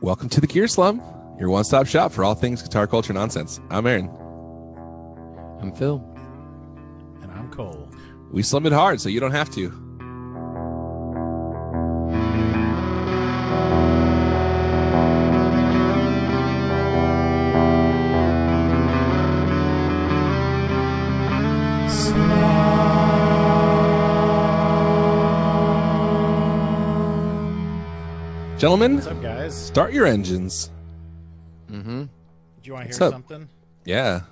Welcome to the Gear Slum, your one-stop shop for all things guitar culture nonsense. I'm Aaron. I'm Phil. And I'm Cole. We slum it hard so you don't have to. Gentlemen, What's up, guys? start your engines. Mm-hmm. Do you want to What's hear up? something? Yeah, Do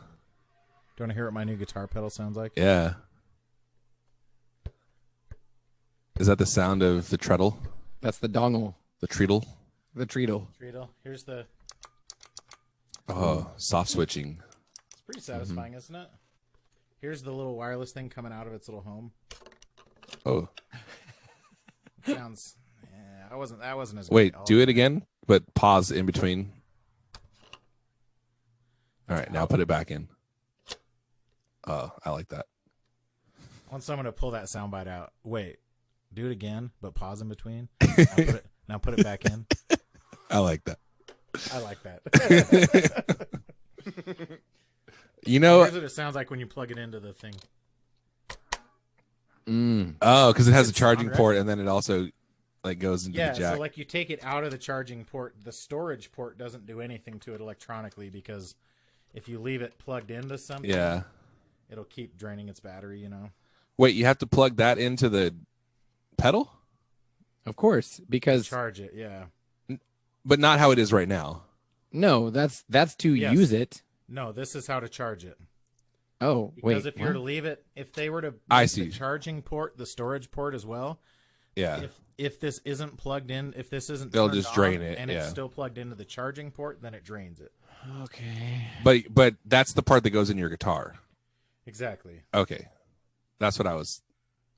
you want to hear what my new guitar pedal sounds like? yeah. Is that the sound of the treadle? That's the dongle. The treadle? The treadle. Treadle. Here's the... Oh, soft switching. It's pretty satisfying, isn't it? Here's the little wireless thing coming out of its little home. Oh, It sounds... Yeah, that wasn't as good. wait, I'll- do it again, but pause in between. All right, now put it back in. Oh, I like that. I want someone to pull that soundbite out. Wait, do it again, but pause in between. Now put it back in. I like that. I like that. You know, Here's what it sounds like when you plug it into the thing. oh, because it has a It's charging on, right? port, and then it also like goes into Yeah, the jack. so like you take it out of the charging port, the storage port doesn't do anything to it electronically because if you leave it plugged into something, Yeah. it'll keep draining its battery, you know? Wait, you have to plug that into the pedal, Of course, because Charge it, yeah. but not how it is right now. no, that's to Yes. use it. No, this is how to charge it. Oh, Because wait. if you were to what? leave it, if they were to I make see. the charging port, the storage port as well, Yeah. if this isn't plugged in, if this isn't They'll turned just drain on it, and yeah. it's still plugged into the charging port, then it drains it. Okay. But that's the part that goes in your guitar. Exactly. Okay. That's what I was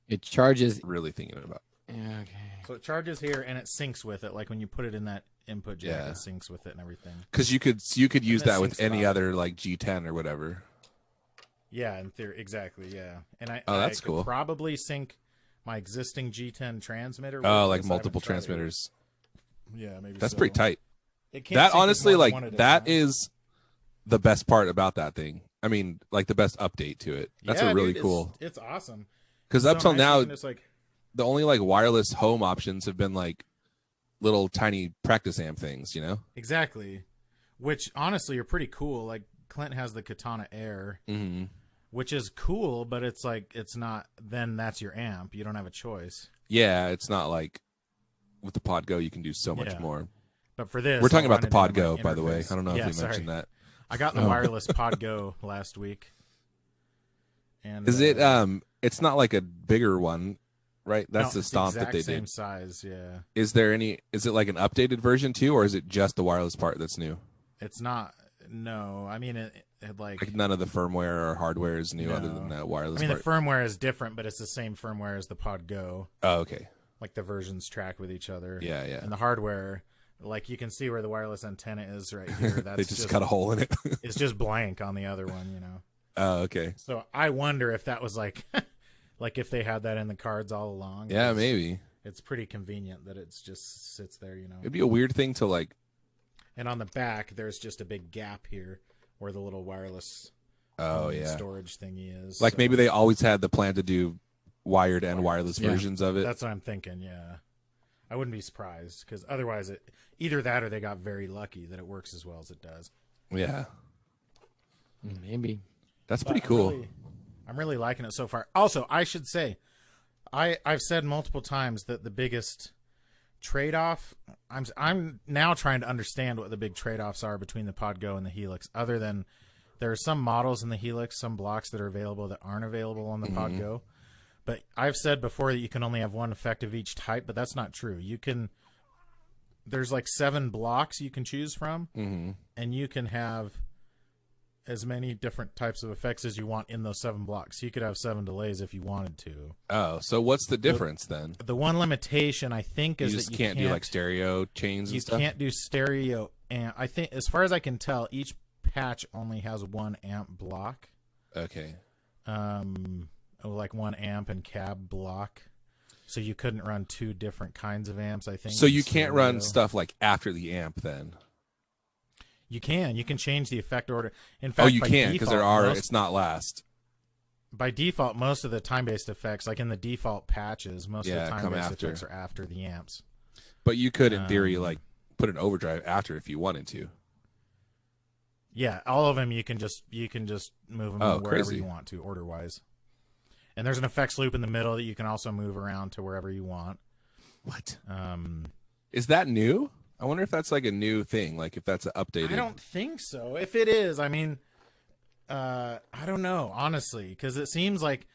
It charges. really thinking about. Yeah, okay. So it charges here and it syncs with it. Like when you put it in that input jack, Yeah. it syncs with it and everything. Because you could use And it that with syncs any loud. other like G10 or whatever. Yeah, in theory, exactly. Yeah, and Oh, that's I could cool. probably sync my existing G10 transmitter. with Oh, like this. I haven't multiple tried it. transmitters. Yeah, maybe That's so. pretty tight. It can't That sync with honestly, more than like one at a that time. is the best part about that thing. I mean, like the best update to it. That's Yeah, a really dude, cool. It's awesome. Because It's up so till nice you now, can just, like, the only like wireless home options have been like little tiny practice amp things, you know? exactly, which honestly are pretty cool. Like Clint has the Katana Air, Mm-hmm. which is cool, but it's like it's not. Then that's your amp. You don't have a choice. Yeah, it's not like with the Pod Go you can do so much Yeah. more. But for this, We're talking I'll about the run Pod it into my Go, by the way. interface. I don't know Yeah, if we sorry. mentioned that. I got the Oh. wireless Pod Go last week. And Is it it's not like a bigger one, right? That's no, the it's stomp exact that they same did. size, yeah. Is it like an updated version too, or is it just the wireless part that's new? It's not. No, I mean it Like none of the firmware or hardware is new other No. than that I wireless mean the part. firmware is different, but it's the same firmware as the Pod Go. Oh, okay. Like the versions track with each other. Yeah, yeah. And the hardware, like you can see where the wireless antenna is right here. That's They just cut a hole in it. It's just blank on the other one, you know. Oh, okay. So I wonder if that was like, like if they had that in the cards all along. Yeah, 'cause maybe. It's pretty convenient that it's just sits there, you know. It'd be a weird thing to like. And on the back, there's just a big gap here where the little wireless Oh yeah. storage thingy is. Like So maybe they always had the plan to do wired and wireless Yeah. versions of it. that's what I'm thinking. Yeah, I wouldn't be surprised because otherwise, either that or they got very lucky that it works as well as it does. Yeah, Maybe. that's But pretty cool. I'm really liking it so far. Also, I should say, I've said multiple times that the biggest trade-off. I'm now trying to understand what the big trade-offs are between the Pod Go and the Helix. Other than there are some models in the Helix, some blocks that are available that aren't available on the Pod Go. But I've said before that you can only have one effect of each type, but that's not true. You can. There's like 7 blocks you can choose from, and you can have as many different types of effects as you want in those 7 blocks. You could have 7 delays if you wanted to. Oh, so what's the difference then? The one limitation I think You is just that can't do like stereo chains you and stuff. can't do stereo, and I think as far as I can tell, each patch only has 1 amp block, Okay. like 1 amp and cab block. So you couldn't run two different kinds of amps, I think. So you in can't stereo. run stuff like after the amp then. You can change the effect order. In fact, You by can, because there default, are. most- It's not last. by default, most of the time-based effects, like in the default patches, most of the come time-based after. effects are after the amps. But you could, in theory, like put an overdrive after if you wanted to. Yeah, all of them you can just move them wherever crazy. you want to, order-wise. And there's an effects loop in the middle that you can also move around to wherever you want. What? Um, Is that new? I wonder if that's like a new thing, like if that's updated. I don't think so. If it is, I mean, I don't know, honestly, because it seems like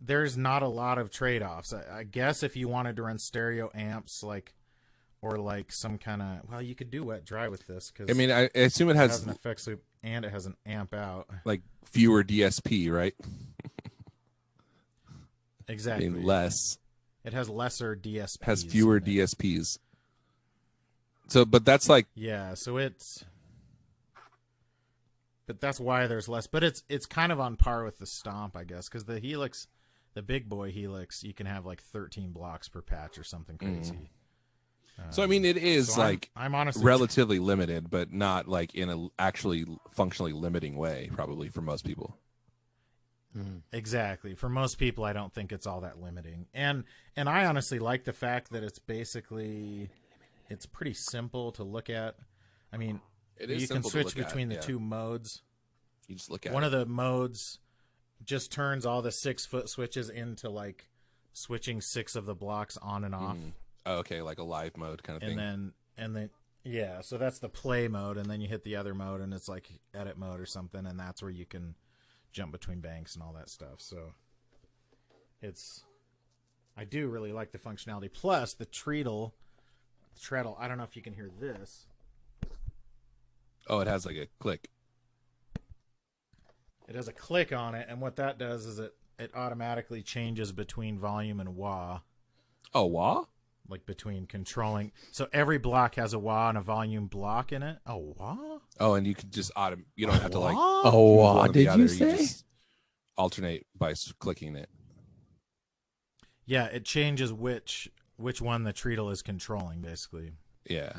there's not a lot of trade-offs. I guess if you wanted to run stereo amps, or like some kind of, well, you could do wet dry with this. Cause I mean, I assume it it has, has an effects loop and it has an amp out. like fewer DSP, right? Exactly. I mean, less. It has lesser DSPs. Has fewer in it. DSPs. So, but that's like, Yeah, so but that's why there's less. But it's kind of on par with the Stomp, I guess, because the Helix, the big boy Helix, you can have like 13 blocks per patch or something crazy. so I mean, it is So like I'm honestly relatively limited, but not like in a actually functionally limiting way, probably for most people. Exactly. For most people, I don't think it's all that limiting. And I honestly like the fact that it's pretty simple to look at. I mean, It is you can simple to switch look at, between the yeah. two modes. You just look at One it. of the modes just turns all the 6-foot switches into like switching 6 of the blocks on and off. Oh, okay, like a live mode kind of thing. And then yeah, so that's the play mode, and then you hit the other mode and it's like edit mode or something, and that's where you can jump between banks and all that stuff. So I do really like the functionality. Plus the treadle, I don't know if you can hear this. Oh, it has like a click. It has a click on it, and what that does is it automatically changes between volume and wah, Oh, wah? like between controlling. So every block has a wah and a volume block in it. A wah? Oh, and you could just you don't have to like Wah? Oh, one or the did other. you say? just alternate by clicking it. Yeah, it changes which one the treadle is controlling, basically. Yeah.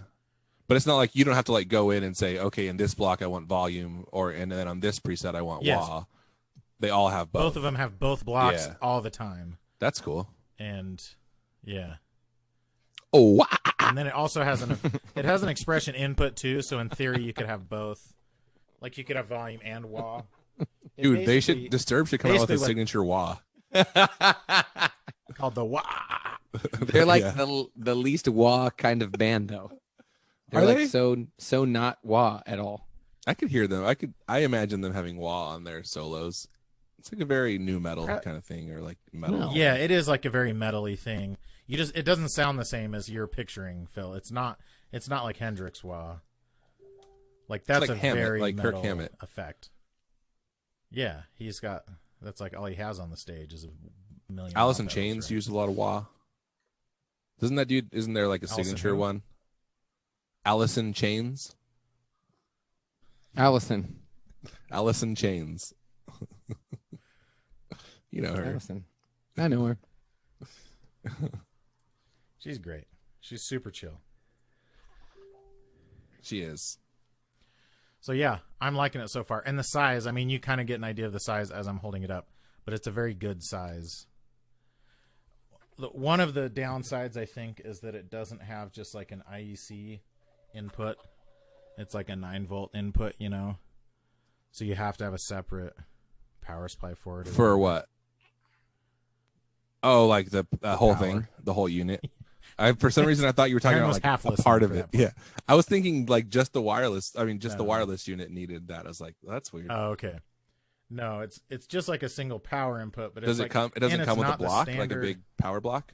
But it's not like you don't have to like go in and say, okay, in this block I want volume, and then on this preset I want Yes. wah. They all have both. Both of them have both blocks Yeah. all the time. That's cool. And yeah. Oh, wah. And then it also has an expression input too, so in theory you could have both. Like you could have volume and wah. It Dude, basically- Disturb should come out with a basically what- signature wah. called the wah. They're like Yeah. the least wah kind of band, though. They're Are like they? so not wah at all. I could hear them. I imagine them having wah on their solos. It's like a very new metal kind of thing, or like metal. No. Yeah, it is like a very metal-y thing. It doesn't sound the same as you're picturing, Phil. It's not like Hendrix wah. Like that's like a Hammett, very like Kirk metal Hammett. effect. Yeah, that's like all he has on the stage is a million. Alice in wah pedals, Chains right? used a lot of wah. Doesn't that dude? Isn't there like a Allison signature who? one? Alice in Chains. Allison. Alice in Chains. You know her. Allison. I know her. She's great. She's super chill. She is. So yeah, I'm liking it so far. And the size, I mean, you kind of get an idea of the size as I'm holding it up, but it's a very good size. One of the downsides, I think, is that it doesn't have just like an IEC input. It's like a 9-volt input, you know? So you have to have a separate power supply for it. For what? Oh, like the whole Power. thing, the whole unit. For some reason I thought you were talking Aaron about was like half a listening part of for it. that part. Yeah, I was thinking like just the wireless. I mean, just the No. wireless unit needed that. I was like, well, that's weird. Oh, okay. No, it's just like a single power input, but Does it's it like, come? It doesn't and come it's with a not the block, like a standard- big power block.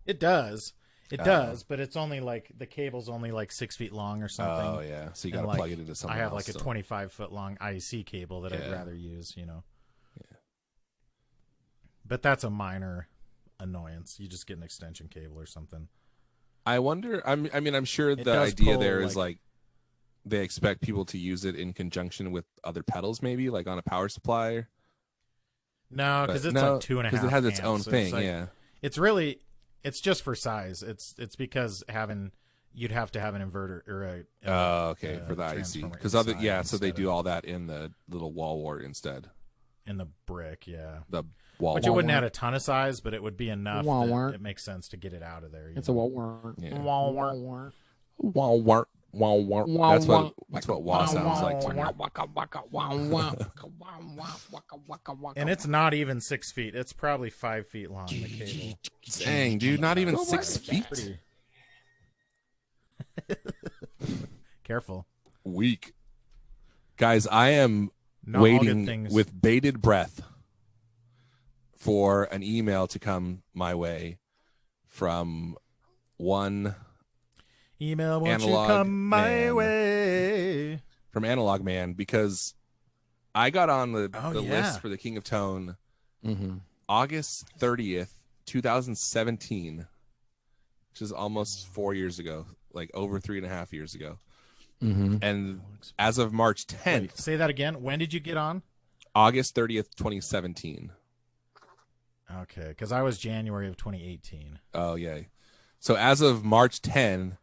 It does. It Oh. does, but it's only like the cable's only like 6 feet long or something. Oh yeah, so you got And, to like, plug it into something. I have else, like a so. 25-foot long IEC cable that I'd Yeah. rather use, you know. Yeah. But that's a minor annoyance. You just get an extension cable or something. I wonder. I mean, I'm sure the does idea pull, there is like- like they expect people to use it in conjunction with other pedals, maybe like on a power supply. No, But because it's no, like 2.5 because it has its amps, own so thing. it's like, Yeah. It's really It's just for size. It's because you'd have to have an inverter or okay, for the IC. Because so they do all that in the little wall wart instead. In the brick, yeah. The wall. Which it wouldn't add a ton of size, but it would be enough Wall that wart. it makes sense to get it out of there. It's a wall wart. Yeah. Wall wart. Wall wart. Wall wart. That's what wah sounds like to me. And it's not even 6 feet. It's probably 5 feet long, the cable. Dang, dude, not even 6 feet. Pretty... Careful. Weak. Guys, I am Not all good waiting things. with bated breath for an email to come my way from one Email, won't you Analog come my Man. way? from Analog Man, because I got on the yeah. list for the King of Tone Mm-hmm. August 30th, 2017, which is almost 4 years ago, like over 3.5 years ago. Mm-hmm. And as of March 10th, Wait, say that again. When did you get on? August 30th, 2017. Okay, because I was January of 2018. Oh, yeah. So as of March 10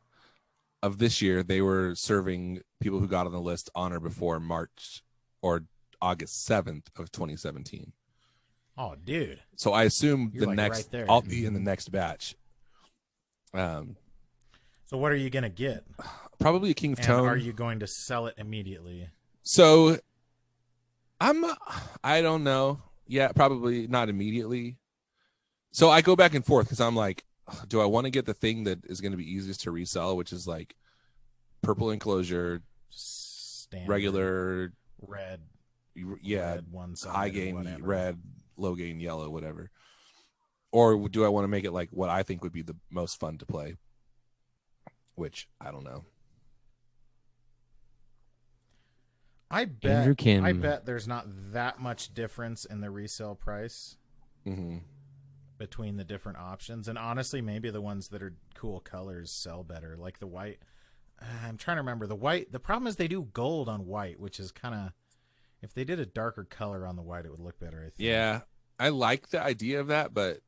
of this year, they were serving people who got on the list on or before March or August 7th of 2017. Oh, dude. So I assume You're the like next, right there. I'll be in the next batch. So what are you going to get? Probably a King of And Tone. are you going to sell it immediately? So I don't know. Yeah, probably not immediately. So I go back and forth because I'm like, do I want to get the thing that is going to be easiest to resell, which is like purple enclosure, Standard, regular, red, yeah, one side, high gain whatever. red, low gain yellow, whatever. Or do I want to make it like what I think would be the most fun to play? Which I don't know. I Andrew Kim. bet there's not that much difference in the resale price Mm-hmm. between the different options. And honestly, maybe the ones that are cool colors sell better, like the white. I'm trying to remember the white. The problem is they do gold on white, which is kind of, if they did a darker color on the white, it would look better, I think. Yeah, I like the idea of that, but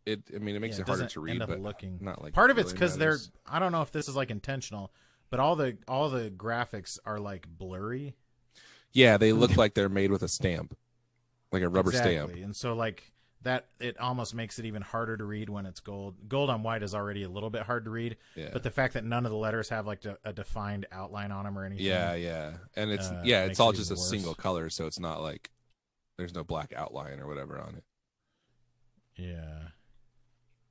it makes it harder doesn't to read. end up But looking not like part of really it's because they're. matters. I don't know if this is like intentional, but all the graphics are like blurry. Yeah, they look like they're made with a stamp, like a rubber stamp. And so like that, it almost makes it even harder to read when it's gold. Gold on white is already a little bit hard to read, Yeah. but the fact that none of the letters have like a defined outline on them or anything. Yeah, and it's makes it's all it just a even worse. single color, so it's not like there's no black outline or whatever on it, Yeah.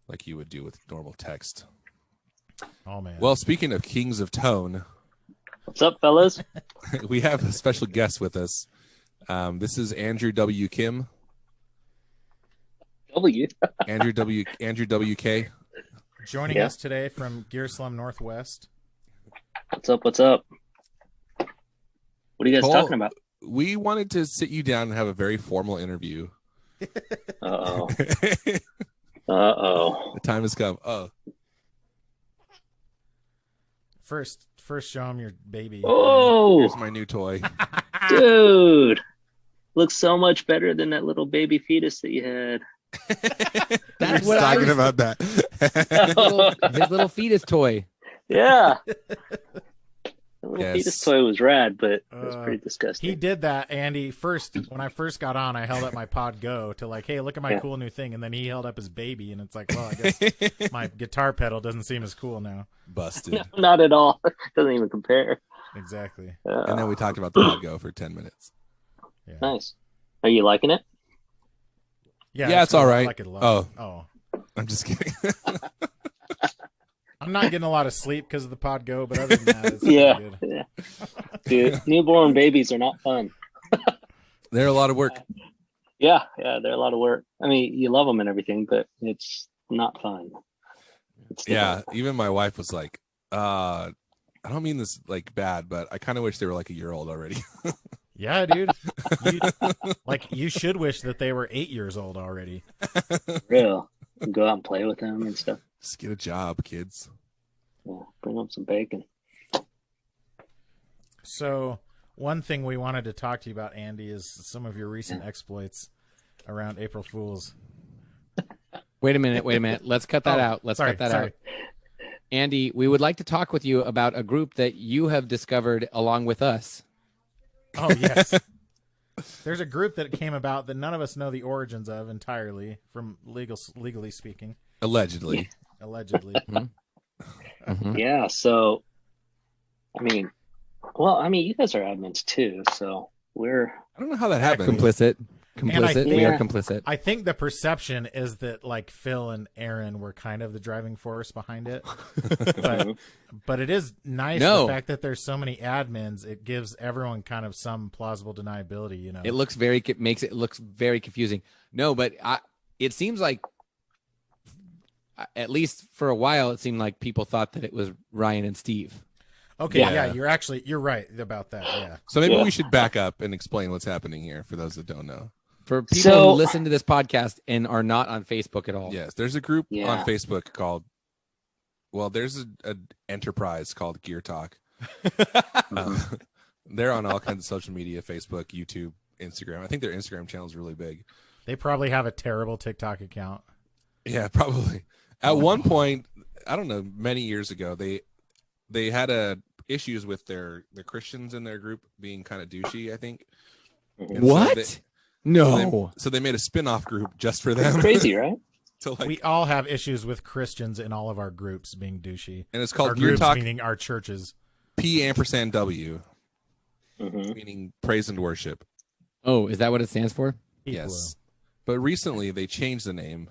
like you would do with normal text. Oh man. Well, speaking of Kings of Tone, What's up, fellas? we have a special guest with us. This is Andrew W. Kim, W. Andrew WK. joining Yeah. us today from Gear Slum Northwest. What's up? What's up? What are you guys Cole, talking about? We wanted to sit you down and have a very formal interview. Uh-oh. The Uh-oh. time has come. Oh, First show him your baby. Oh, here's my new toy. dude. Looks so much better than that little baby fetus that you had. That's We're what I talking was. about that. His little fetus toy. Yeah. The little Yes. fetus toy was rad, but it was pretty He disgusting. did that, Andy. First, when I first got on, I held up my Pod Go to like, hey, look at my Yeah. cool new thing, and then he held up his baby, and it's like, well, I guess my guitar pedal doesn't seem as cool now. Busted. No, not at all. Doesn't even compare. Exactly. And then we talked about the Podgo for 10 minutes. Yeah. Nice. Are you liking it? Yeah, it's all cool. right. I like it a lot. Oh. Oh. I'm just kidding. I'm not getting a lot of sleep because of the Pod Go, but other than that, it's Yeah. pretty good. Yeah. Dude, newborn babies are not fun. They're a lot of work. Yeah, they're a lot of work. I mean, you love them and everything, but it's not fun. It's Yeah, difficult. even my wife was like, I don't mean this like bad, but I kind of wish they were like a year old already. Yeah, dude. You should wish that they were 8 years old already. Real. Go out and play with them and stuff. Just get a job, kids. Yeah, bring them some bacon. So, one thing we wanted to talk to you about, Andy, is some of your recent exploits around April Fools. Wait a minute. Let's cut that out. Let's cut that out. Andy, we would like to talk with you about a group that you have discovered along with us. Oh, yes. There's a group that came about that none of us know the origins of entirely, from legally speaking. Allegedly. Yeah. So, I mean, you guys are admins too, so we're. I don't know how that happened. Complicit. We are complicit. I think the perception is that like Phil and Aaron were kind of the driving force behind it. but it is nice the fact that there's so many admins. It gives everyone kind of some plausible deniability. You know, it makes it look very confusing. No, but it seems like at least for a while it seemed like people thought that it was Ryan and Steve. Okay, yeah, you're right about that. Yeah. So maybe we should back up and explain what's happening here for those that don't know. For people who listen to this podcast and are not on Facebook at all. Yes, there's a group on Facebook called, there's an enterprise called Gear Talk. They're on all kinds of social media, Facebook, YouTube, Instagram. I think their Instagram channel is really big. They probably have a terrible TikTok account. Yeah, probably. At one point, I don't know, many years ago, they had issues with their Christians in their group being kind of douchey, I think. And what? So they made a spin-off group just for them. Crazy, right? So we all have issues with Christians in all of our groups being douchey. And it's called our Gear groups, Talk, meaning our churches. P&W, meaning praise and worship. Oh, is that what it stands for? Yes. But recently they changed the name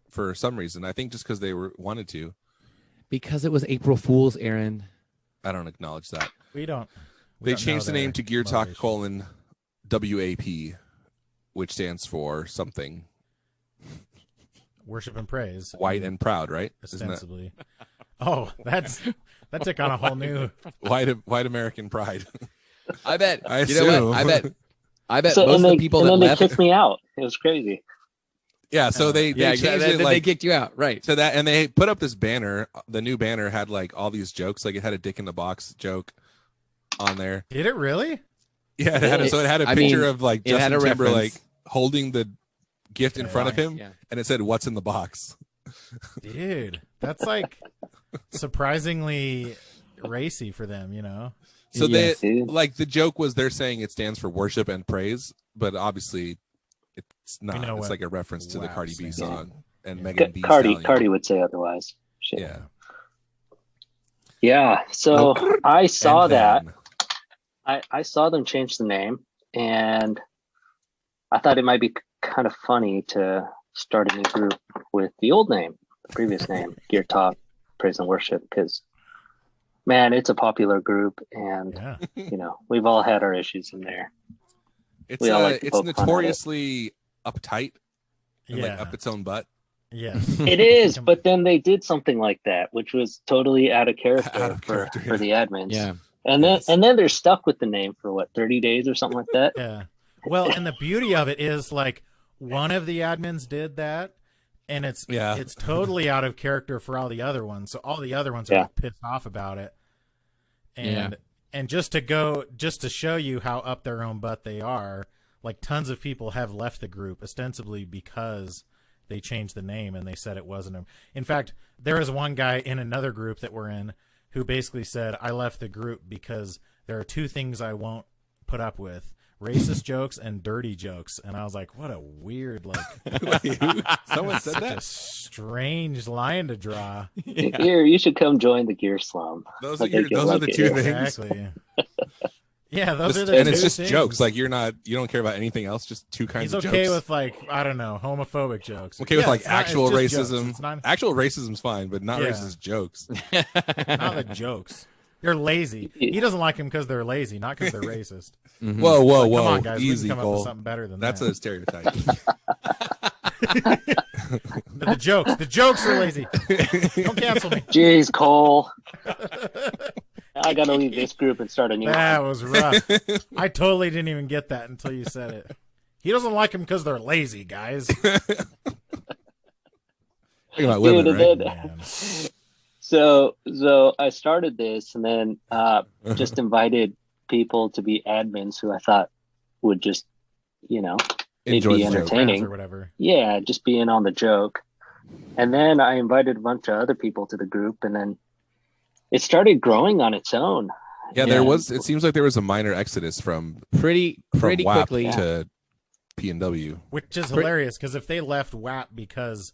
for some reason. I think just because they wanted to. Because it was April Fool's, Aaron. I don't acknowledge that. They changed the name to Gear Talk WAP, which stands for something. Worship and praise. White and proud, right? Ostensibly. Oh, that took on a whole new white American pride. I bet. You know what? I bet so, most of the people that left. They kicked me out. It was crazy. Yeah, so they changed it. They kicked you out, right? To that, and they put up this banner. The new banner had like all these jokes. Like it had a Dick in the Box joke on there. Did it really? Yeah, it had a picture of like Justin Timberlake holding the gift in front of him, and it said, "What's in the box?" Dude, that's like surprisingly racy for them, you know. So they like the joke was they're saying it stands for worship and praise, but obviously it's not. It's like a reference to the Cardi B song and Megan Thee Stallion. Cardi would say otherwise. Shit. Yeah. Yeah. So I saw that. I saw them change the name, and I thought it might be kind of funny to start a new group with the old name, the previous name, Gear Talk, Praise and Worship, because, man, it's a popular group, and, you know, we've all had our issues in there. It's notoriously uptight and like up its own butt. Yeah, it is, but then they did something like that, which was totally out of character for the admins. Yeah. And then they're stuck with the name for 30 days or something like that. Yeah. Well, and the beauty of it is like one of the admins did that, and it's totally out of character for all the other ones. So all the other ones are pissed off about it. And just to show you how up their own butt they are, like tons of people have left the group ostensibly because they changed the name and they said it wasn't him. In fact, there was one guy in another group that we're in who basically said, I left the group because there are two things I won't put up with: racist jokes and dirty jokes. And I was like, what a weird, someone said that? A strange line to draw. Yeah. Here, you should come join the Gear Slum. Those are the two things. Exactly. Yeah, those are the and two it's just things. Jokes. Like you don't care about anything else. Just two kinds of jokes. He's okay with I don't know, homophobic jokes. Okay with actual racism. Actual racism's fine, but not racist jokes. Not the jokes. They're lazy. He doesn't like them because they're lazy, not because they're racist. Mm-hmm. Whoa! Come on, guys. Easy, we can come Cole. up with something better than That's that. a stereotype. The jokes are lazy. Don't cancel me. Jeez, Cole. I gotta leave this group and start a new one. That was rough. I totally didn't even get that until you said it. He doesn't like them because they're lazy, guys. Think about women, right? So I started this and then just invited people to be admins who I thought would just, enjoy be the entertaining or whatever. Yeah, just being on the joke. And then I invited a bunch of other people to the group, and then it started growing on its own. Yeah, there was. It seems like there was a minor exodus from pretty WAP quickly to P&W, which is hilarious because if they left WAP because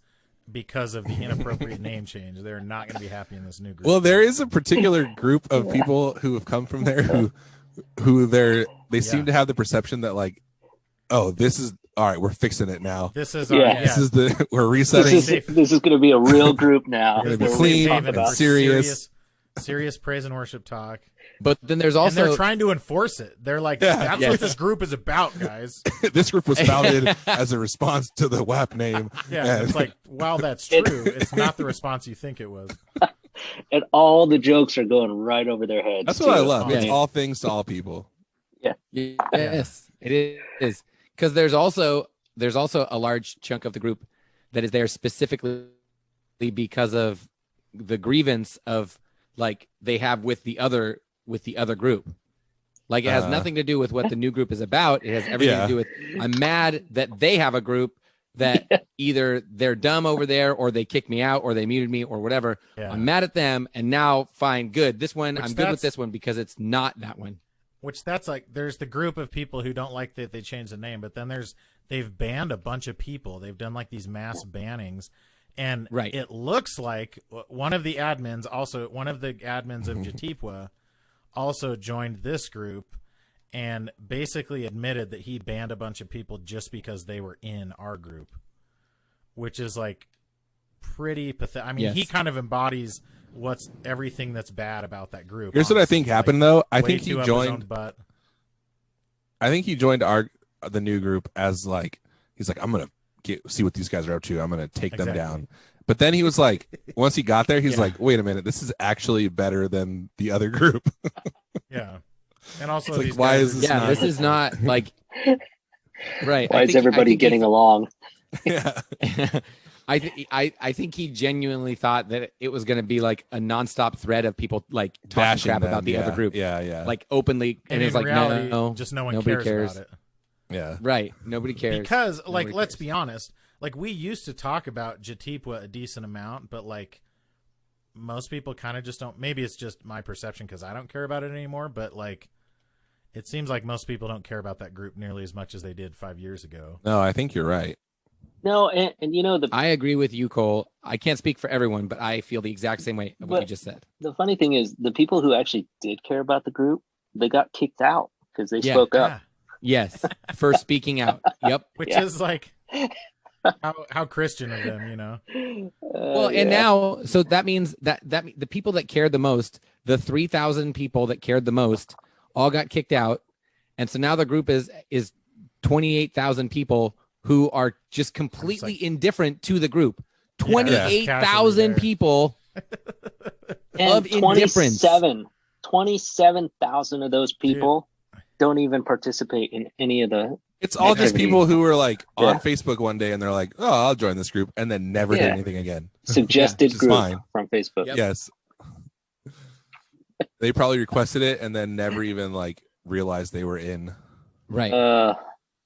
of the inappropriate name change, they're not going to be happy in this new group. Well, there is a particular group of people who have come from there who they seem to have the perception that like, oh, this is all right. We're fixing it now. This is this is we're resetting. This is going to be a real group now. We're going to be clean and serious praise and worship talk. But then there's also, and they're trying to enforce it. They're like, that's what this group is about, guys. This group was founded as a response to the WAP name. Yeah, and it's like, while that's true, it's not the response you think it was. And all the jokes are going right over their heads. That's what I love. It's all things to all people. Yeah. Yes, it is. Because there's also a large chunk of the group that is there specifically because of the grievance of like they have with the other group. Like it has nothing to do with what the new group is about. It has everything to do with, I'm mad that they have a group that either they're dumb over there or they kicked me out or they muted me or whatever. Yeah. I'm mad at them, and now fine, good. This one, I'm good with this one because it's not that one. Which that's like, there's the group of people who don't like that they changed the name, but then they've banned a bunch of people. They've done like these mass bannings. And it looks like one of the admins of Jatipwa also joined this group and basically admitted that he banned a bunch of people just because they were in our group, which is like pretty pathetic. I mean, he kind of embodies everything that's bad about that group. Here's what I think happened, though. I think he joined. I think he joined the new group as like, he's like, I'm gonna see what these guys are up to. I'm gonna take them down. But then he was like, once he got there, he's like, wait a minute, this is actually better than the other group. Yeah. And also, like, why is this? Yeah, this is not like right. Why is everybody getting along? Yeah. I think he genuinely thought that it was going to be like a nonstop thread of people like talking crap about the other group. Yeah. Like openly, and it's like reality, no, just no one nobody cares about it. Yeah. Right. Nobody cares. Because like, let's be honest. Like, we used to talk about Jatipwa a decent amount, but like most people kind of just don't. Maybe it's just my perception because I don't care about it anymore. But like, it seems like most people don't care about that group nearly as much as they did 5 years ago. No, I think you're right. No, and you know I agree with you, Cole. I can't speak for everyone, but I feel the exact same way of what you just said. The funny thing is, the people who actually did care about the group, they got kicked out because they spoke up. Yes, for speaking out. Yep. Which is like how Christian of them, you know. Well, and now, so that means that the people that cared the most, the 3,000 people that cared the most, all got kicked out, and so now the group is 28,000 people who are just completely indifferent to the group. 28,000 people of indifference. 27,000 of those people don't even participate in any of the. It's all just people who were like on Facebook one day and they're like, "Oh, I'll join this group," and then never did anything again. Suggested group from Facebook. Yep. Yes, they probably requested it and then never even like realized they were in. Right.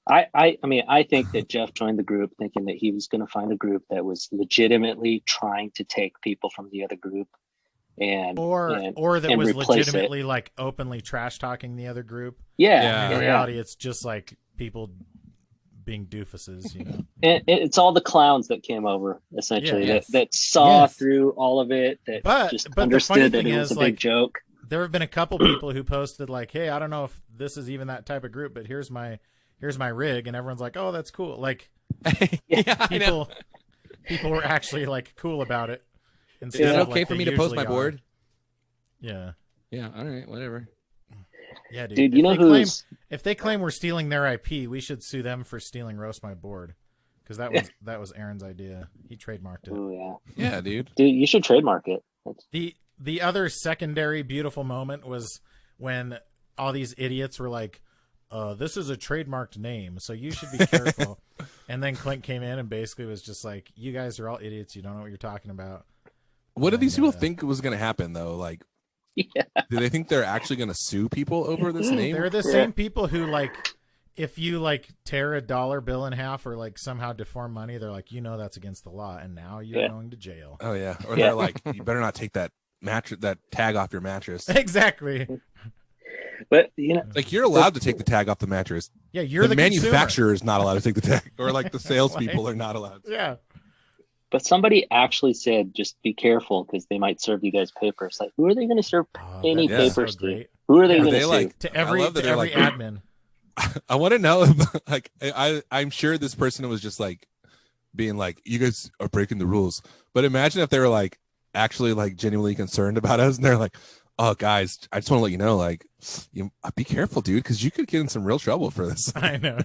I mean, I think that Jeff joined the group thinking that he was going to find a group that was legitimately trying to take people from the other group, or that was legitimately like openly trash talking the other group. Yeah. In reality, it's just like people being doofuses, you know. And it's all the clowns that came over essentially that saw through all of it, that just understood that it was a big joke. There have been a couple people who posted like, "Hey, I don't know if this is even that type of group, but here's my rig," and everyone's like, "Oh, that's cool." Like, people were actually like cool about it. Is it okay for me to post my board? Yeah. Yeah. All right. Whatever. Yeah, dude. Dude, you know if they claim we're stealing their IP, we should sue them for stealing Roast My Board, because that was Aaron's idea. He trademarked it. Oh yeah. Yeah, dude. Dude, you should trademark it. The other secondary beautiful moment was when all these idiots were like, "This is a trademarked name, so you should be careful." And then Clint came in and basically was just like, "You guys are all idiots. You don't know what you're talking about." What do these people think was going to happen, though? Like, do they think they're actually going to sue people over this name? They're the same people who, like, if you like tear a dollar bill in half or like somehow deform money, they're like, that's against the law, and now you're going to jail. Oh yeah, or they're like, you better not take that tag off your mattress. Exactly. But like you're allowed to take the tag off the mattress. Yeah, you're the manufacturer is not allowed to take the tag, or like the salespeople are not allowed. Yeah. But somebody actually said, just be careful because they might serve you guys papers. Like, who are they going to serve any papers to? Who are they going to sue? To every admin. I want to know if, like, I'm sure this person was just like being like, you guys are breaking the rules. But imagine if they were like actually like genuinely concerned about us, and they're like, oh guys, I just want to let you know, like, be careful, dude, because you could get in some real trouble for this. I know.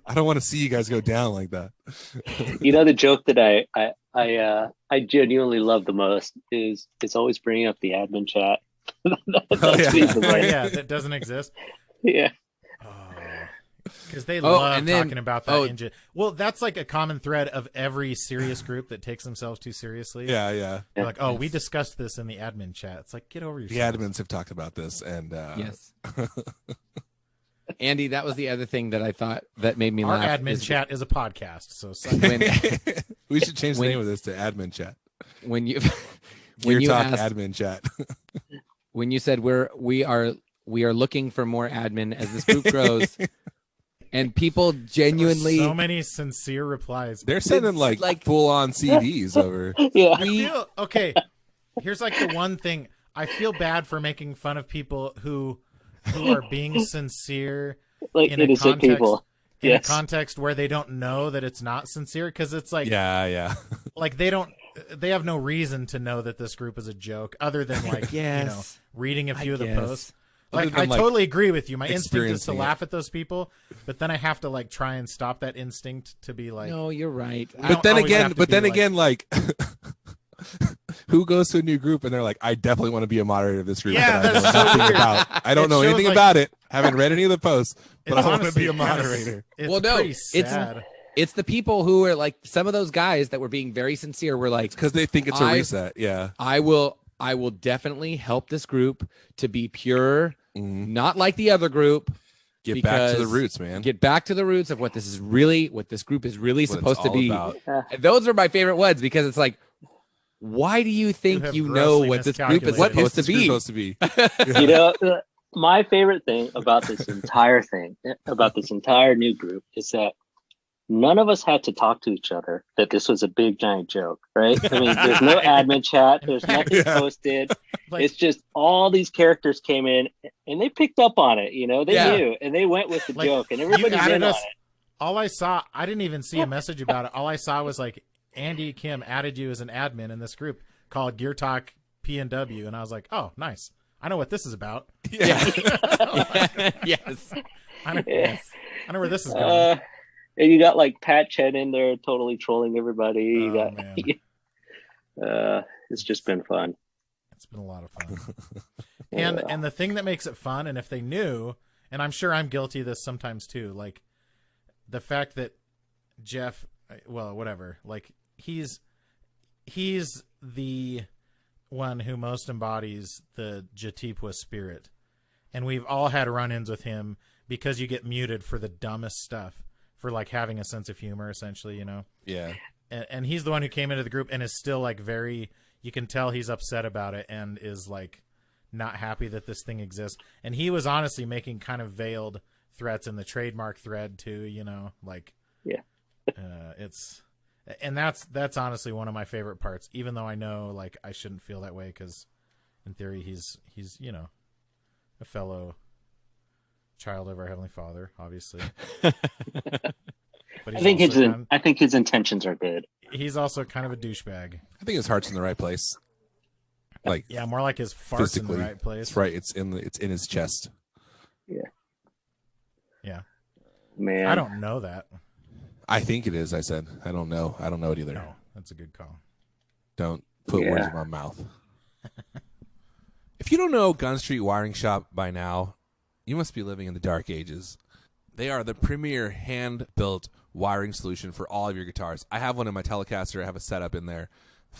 I don't want to see you guys go down like that. The joke that I genuinely love the most is it's always bringing up the admin chat. That doesn't exist. Yeah. Because they love talking about that. Well, that's like a common thread of every serious group that takes themselves too seriously. Yeah. They're like, we discussed this in the admin chat. It's like, get over yourself. The admins have talked about this, and yes. Andy, that was the other thing that I thought that made me laugh. Our admin chat is a podcast, so we should change the name of this to admin chat. When you talk asked, admin chat. When you said we are looking for more admin as this group grows. And people genuinely so many sincere replies. They're sending like full on CDs over. Yeah. Okay. Here's like the one thing. I feel bad for making fun of people who are being sincere like in a context where they don't know that it's not sincere, because it's like like they have no reason to know that this group is a joke other than like reading a few of the posts. Like, I totally agree with you. My instinct is to laugh at those people, but then I have to like try and stop that instinct to be like, no, you're right. But then again, like who goes to a new group and they're like, I definitely want to be a moderator of this group. Yeah, that's so weird. I don't know anything about it. Haven't read any of the posts, but I want to be a moderator. It's the people who are like, some of those guys that were being very sincere were like, because they think it's a reset. Yeah, I will definitely help this group to be pure, not like the other group. Get back to the roots, man. Get back to the roots of what this group is really supposed to be. Those are my favorite ones, because it's like, why do you think you know what this group is supposed to be? My favorite thing about this entire new group is that none of us had to talk to each other that this was a big giant joke, right? I mean, there's no admin chat. There's nothing posted. It's just all these characters came in and they picked up on it. They knew, and they went with the joke, and everybody's in on it. All I saw, I didn't even see a message about it. All I saw was like, Andy Kim added you as an admin in this group called Gear Talk PNW, and I was like, oh, nice. I know what this is about. Yeah. Yes. I know where this is going. And you got like Pat Chen in there totally trolling everybody. It's just been fun. It's been a lot of fun. And the thing that makes it fun, and if they knew, and I'm sure I'm guilty of this sometimes too, like the fact that Jeff, well, whatever, like he's the one who most embodies the Jatipwa spirit. And we've all had run-ins with him because you get muted for the dumbest stuff, for like having a sense of humor, essentially, Yeah. And he's the one who came into the group and is still like you can tell he's upset about it and is like not happy that this thing exists. And he was honestly making kind of veiled threats in the trademark thread too, like, that's honestly one of my favorite parts, even though I know like I shouldn't feel that way, because in theory he's a fellow child of our Heavenly Father, obviously. But I think his intentions are good. He's also kind of a douchebag. I think his heart's in the right place. Like, yeah, more like his fart's in the right place. It's right. It's in his chest. Yeah. Yeah. Man, I don't know that. I think it is. I said I don't know. I don't know it either. No, that's a good call. Don't put words in my mouth. If you don't know Gun Street Wiring Shop by now, you must be living in the dark ages. They are the premier hand-built wiring solution for all of your guitars. I have one in my Telecaster. I have a setup in there,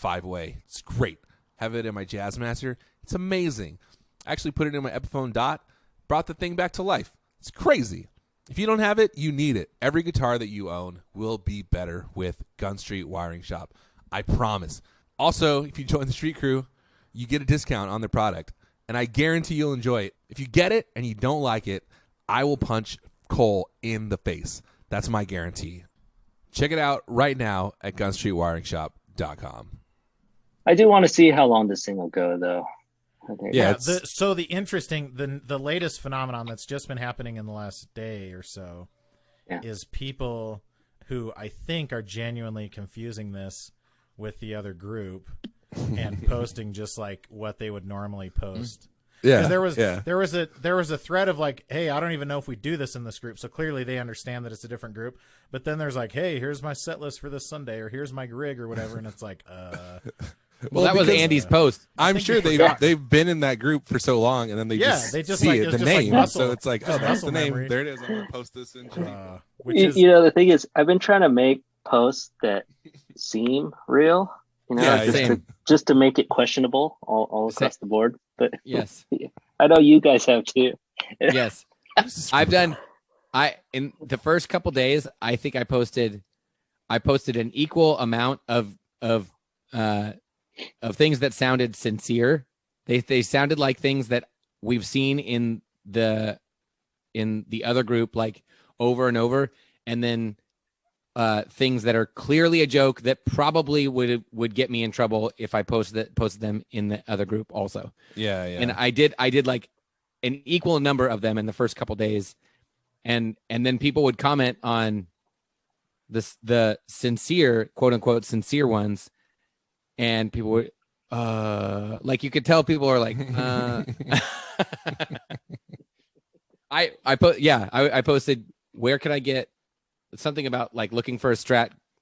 5-way. It's great. Have it in my Jazzmaster. It's amazing. I actually put it in my Epiphone Dot. Brought the thing back to life. It's crazy. If you don't have it, you need it. Every guitar that you own will be better with Gun Street Wiring Shop. I promise. Also, if you join the Street Crew, you get a discount on their product, and I guarantee you'll enjoy it. If you get it and you don't like it, I will punch Cole in the face. That's my guarantee. Check it out right now at gunstreetwiringshop.com. I do want to see how long this thing will go, though. Yeah. The latest phenomenon that's just been happening in the last day or so is people who I think are genuinely confusing this with the other group and posting just like what they would normally post. Yeah. There was a thread of like, hey, I don't even know if we do this in this group. So clearly they understand that it's a different group. But then there's like, hey, here's my set list for this Sunday, or here's my rig or whatever. And it's like, well, that was Andy's post. I'm sure they've been in that group for so long, and then they just see like, it, the just name. like muscle, so it's like, oh, that's the name. Memory. There it is. I'm going to post this in. The thing is, I've been trying to make posts that seem real, just to make it questionable all across the board. But yes, I know you guys have too. Yes, in the first couple days, I think I posted an equal amount of things that sounded sincere. They sounded like things that we've seen in the other group, like over and over, and then things that are clearly a joke that probably would get me in trouble if I posted them in the other group also. Yeah. And I did like an equal number of them in the first couple days, and then people would comment on the sincere, quote unquote, sincere ones, and people would like, you could tell people are like I posted, where could I get something about like looking for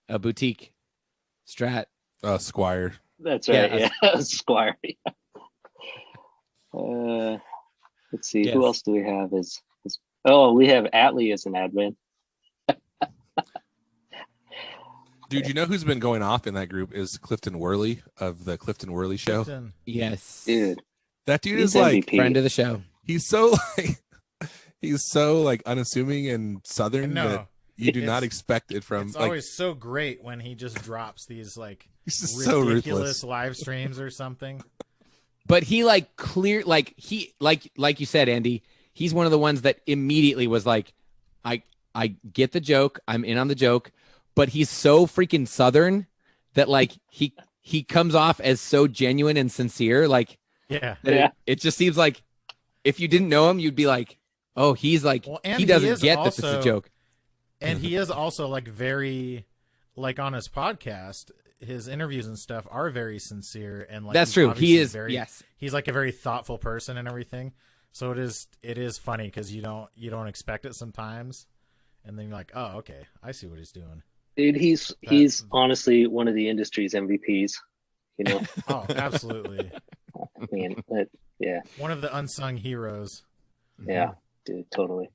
a boutique Strat. Squire. That's right. Yeah. Squire. Let's see. Yes. Who else do we have? We have Atlee as an admin. Dude, you know who's been going off in that group is Clifton Worley of the Clifton Worley Show. Yes. Dude. That dude He's is like MVP. Friend of the show. He's so unassuming and southern that you do not expect it from. It's always so great when he just drops these like he's ridiculous so live streams or something. But he like you said, Andy, he's one of the ones that immediately was like, I get the joke, I'm in on the joke, but he's so freaking southern that like he comes off as so genuine and sincere, like it just seems like if you didn't know him, you'd be like, oh, he's like, he doesn't get that this is a joke. And he is also like very, like on his podcast, his interviews and stuff are very sincere, and like that's true. He is he's like a very thoughtful person and everything. So it is funny because you don't expect it sometimes, and then you're like, oh, okay, I see what he's doing. Dude, he's honestly one of the industry's MVPs. You know. Oh, absolutely. I mean, yeah. One of the unsung heroes. Yeah, dude, totally.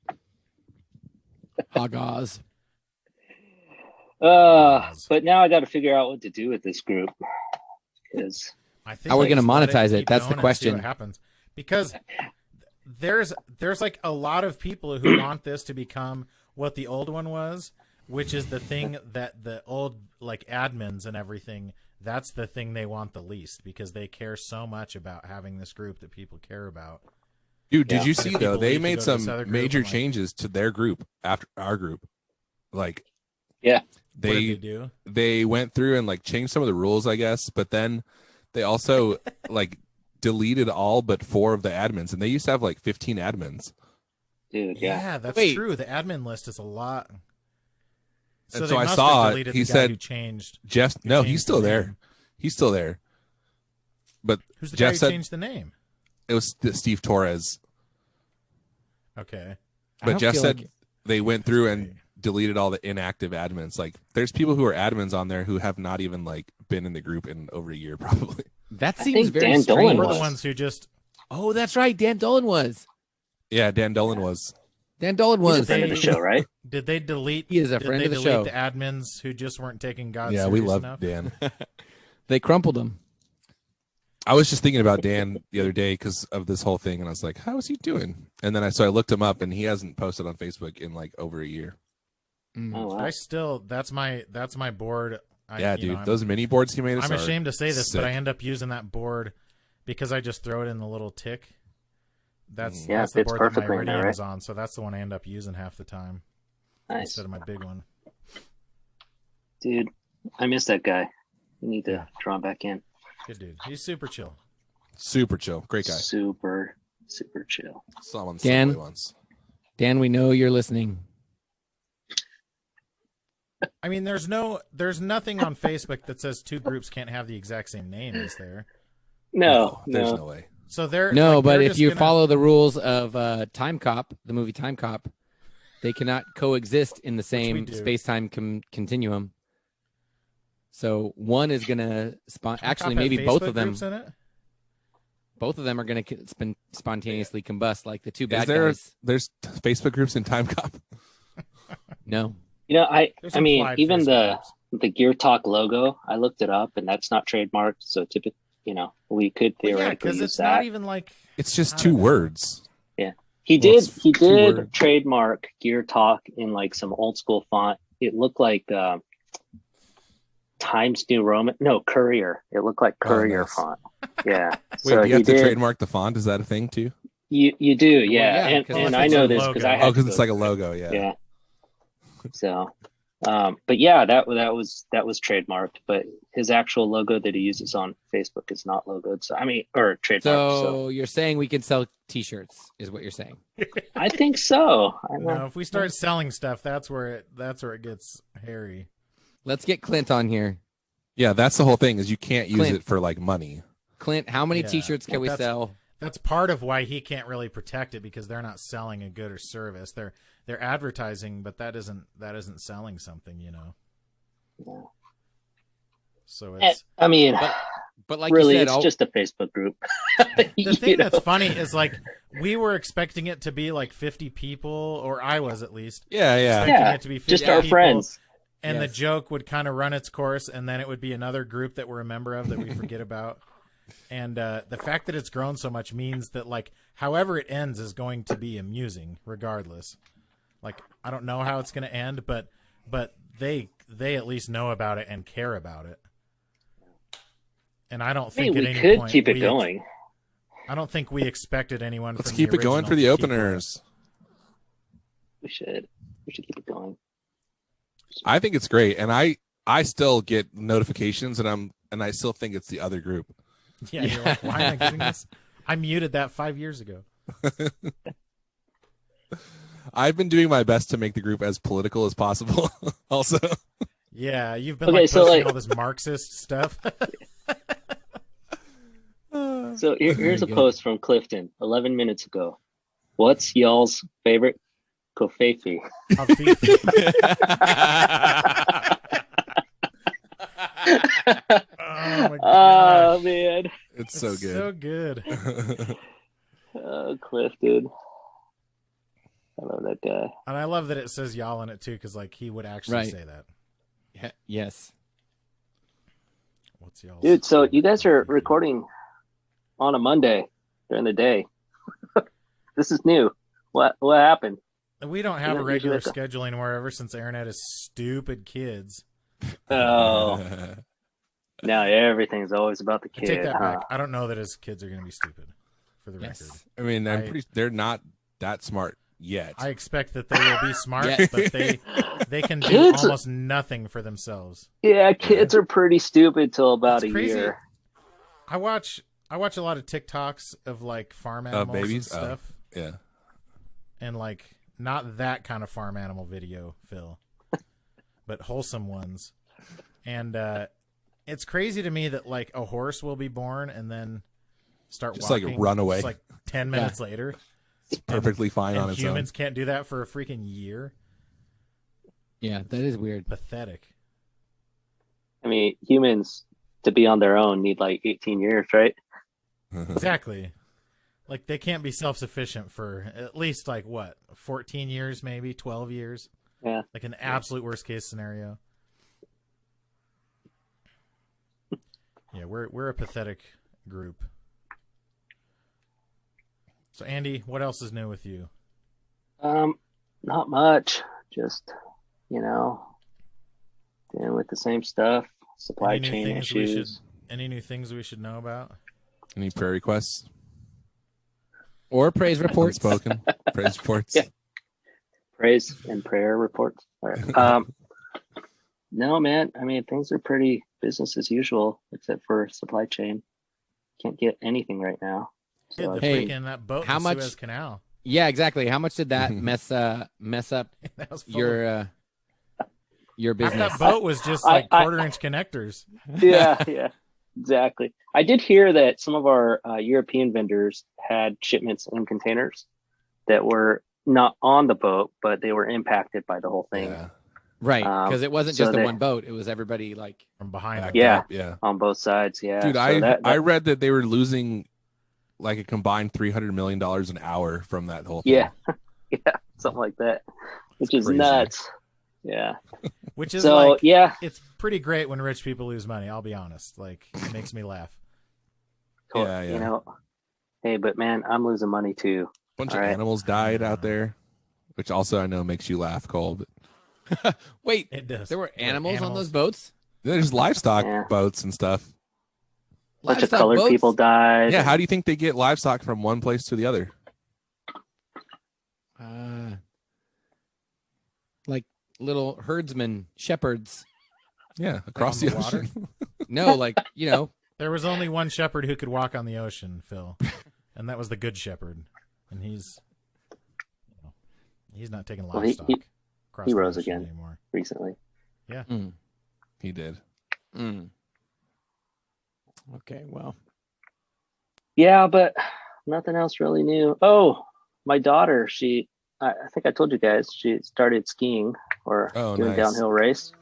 Hagaz. But now I got to figure out what to do with this group, because how are we going to monetize it? That's the question. What happens? Because there's like a lot of people who want this to become what the old one was, which is the thing that the old like admins and everything. That's the thing they want the least, because they care so much about having this group that people care about. Dude, did you see though? They made some major changes to their group after our group. Like, yeah, they went through and like changed some of the rules, I guess, but then they also like deleted all but 4 of the admins, and they used to have like 15 admins. Dude, yeah, that's true. The admin list is a lot. And so I saw he said who changed. Jeff. No, he's still there. He's still there. But who's the Jeff guy who changed the name? It was Steve Torres. Okay. But Jeff said they went through and deleted all the inactive admins. Like, there's people who are admins on there who have not even like been in the group in over a year, probably. That seems very strange. Dolan were the ones who just. Oh, that's right. Dan Dolan was. Yeah, Dan Dolan was. Dan Dolan was. He's a friend of the show, right? Did they delete? He is a friend of the show. The admins who just weren't taking God serious we love enough? Dan. They crumpled him. I was just thinking about Dan the other day because of this whole thing, and I was like, "How is he doing?" And then I looked him up, and he hasn't posted on Facebook in like over a year. Oh, wow. I still that's my board. Dude, those mini boards he made us. I'm ashamed to say this, sick. but I end up using that board because I just throw it in the little tick. That's the board that my Iridium is on, so that's the one I end up using half the time. Nice. Instead of my big one. Dude, I miss that guy. We need to draw him back in. Good dude. He's super chill. Super chill. Great guy. Super chill. Saw him on Dan? Subway once. Dan, we know you're listening. I mean, there's nothing on Facebook that says two groups can't have the exact same name, is there? No. There's no way. So they're but if you follow the rules of Time Cop, the movie Time Cop, they cannot coexist in the same space-time continuum. So one is going to actually maybe both of them. Both of them are going to spontaneously combust, like the two bad guys. There's Facebook groups in Time Cop. No. You know, I mean, even the Gear Talk logo, I looked it up, and that's not trademarked. So typically, we could theoretically use it's that. not even like It's just two words. Yeah, he did trademark Gear Talk in like some old school font. It looked like Times New Roman. No, Courier. It looked like Courier font. Yeah. Wait, do you have to trademark the font? Is that a thing too? You do, yeah. And I know this because I had because it's like a logo, yeah. Yeah. So, but yeah, that was trademarked. But his actual logo that he uses on Facebook is not logoed. So or trademarked. So you're saying we can sell T-shirts, is what you're saying? I think so. No, if we start selling stuff, that's where it gets hairy. Let's get Clint on here. Yeah, that's the whole thing. Is you can't use it for like money. Clint, how many T-shirts can we sell? That's part of why he can't really protect it, because they're not selling a good or service. They're advertising, but that isn't selling something, Yeah. So it's. But like really, you said, it's just a Facebook group. The thing that's funny is like we were expecting it to be like 50 people, or I was at least. Yeah. Expecting it to be 50 just our people, friends. And the joke would kind of run its course, and then it would be another group that we're a member of that we forget about. And the fact that it's grown so much means that, like, however it ends is going to be amusing, regardless. Like, I don't know how it's going to end, but they at least know about it and care about it. And I don't think we could keep it going. I don't think we expected anyone. Let's keep it going for the openers. We should keep it going. I think it's great, and I still get notifications, and I still think it's the other group. Yeah. You're like, why am I getting this? I muted that 5 years ago. I've been doing my best to make the group as political as possible. Also, yeah, you've been posting all this Marxist stuff. So here's a post from Clifton 11 minutes ago. What's y'all's favorite Kofefi? Oh my god! Oh man, it's so good. So good. Clifton, I love that guy, and I love that it says y'all in it too, because like he would actually say that. Yeah, yes. What's y'all? Dude, so you guys are recording on a Monday during the day. This is new. What happened? We don't have a regular schedule anymore ever since Aaron had his stupid kids. Oh. Now everything's always about the kid. I take that back. I don't know that his kids are going to be stupid, for the record. I mean, they're not that smart yet. I expect that they will be smart, but they can do almost nothing for themselves. Yeah, kids are pretty stupid till about a year. I watch a lot of TikToks of like farm animals babies and stuff. Yeah. And like not that kind of farm animal video, Phil, but wholesome ones. And it's crazy to me that like a horse will be born and then start walking, like run away, just like 10 minutes later. It's perfectly fine on its own. Humans can't do that for a freaking year. Yeah, that is weird. Pathetic. I mean, humans to be on their own need like 18 years, right? Exactly. Like they can't be self-sufficient for at least like 14 years, maybe 12 years. Yeah. Like an absolute worst case scenario. Yeah, we're a pathetic group. So Andy, what else is new with you? Not much. Just, dealing with the same stuff. Supply chain issues. Any new things we should know about? Any prayer requests? Or praise reports? Unspoken praise reports. Yeah. Praise and prayer reports. All right. No, man. I mean, things are pretty business as usual, except for supply chain. Can't get anything right now. So that boat how in the much, Suez Canal. Yeah, exactly. How much did that mess up your business? That boat was just like quarter-inch connectors. Yeah, exactly. I did hear that some of our European vendors had shipments in containers that were not on the boat, but they were impacted by the whole thing. Yeah. Right, because it wasn't just the one boat; it was everybody like from behind. Yeah, on both sides. Yeah, dude, I read that they were losing like a combined $300 million an hour from that whole thing. Yeah, something like that, which is crazy. Nuts. Yeah, which is it's pretty great when rich people lose money. I'll be honest, like it makes me laugh. Yeah. Hey, but man, I'm losing money too. A bunch of animals died out there, which also I know makes you laugh, Cole. But wait, it does. There were animals on those boats? There's livestock boats and stuff. A bunch of colored people died. Yeah, how do you think they get livestock from one place to the other? Like little herdsmen, shepherds. Yeah, across the ocean. No, there was only one shepherd who could walk on the ocean, Phil, and that was the good shepherd, and he's not taking livestock. He rose again anymore recently. Yeah, he did. Okay, well. Yeah, but nothing else really new. Oh, my daughter, I think I told you guys, she started skiing or doing a downhill race.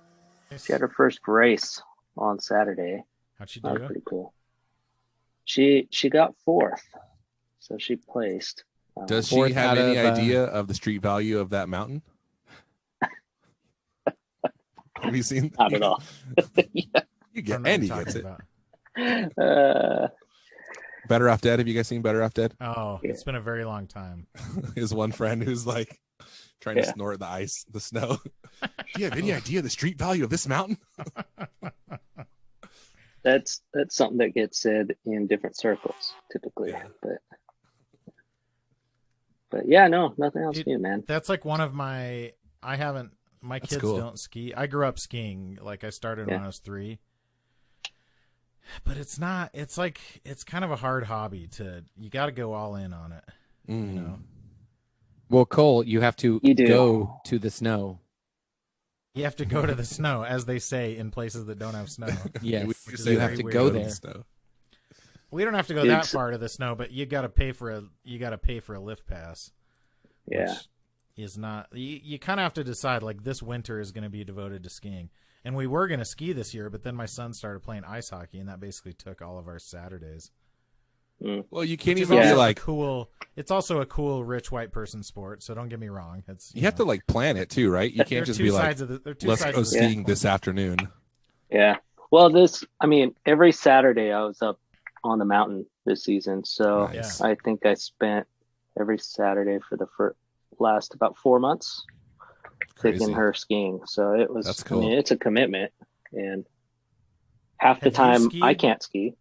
She had her first race on Saturday. How'd she do? That was pretty cool. She got 4th, so she placed. Does she have any idea of the street value of that mountain? Have you seen? Not at all. Yeah. You get Andy gets it. Better Off Dead. Have you guys seen Better Off Dead? Oh, it's been a very long time. His one friend who's like trying to snort the snow. Do you have any idea the street value of this mountain? That's something that gets said in different circles typically, but yeah, no, nothing else new, man. That's like one of my kids don't ski. I grew up skiing. Like I started when I was 3. But it's kind of a hard hobby you got to go all in on it. Well, Cole, you have to go to the snow. You have to go to the snow, as they say in places that don't have snow. Yes, you have to go there. We don't have to go that far to the snow, but you got to pay for a lift pass. Yeah, which is not. You kind of have to decide. Like this winter is going to be devoted to skiing. And we were going to ski this year, but then my son started playing ice hockey, and that basically took all of our Saturdays. Well, you can't even be like cool. It's also a cool rich white person sport, so don't get me wrong. You have to like plan it too, right? You can't just be like, let's go skiing this afternoon. Yeah. Well, every Saturday I was up on the mountain this season, so I think I spent every Saturday for the last about 4 months. Taking her skiing, so it was. That's cool. I mean, it's a commitment, and half the time I can't ski.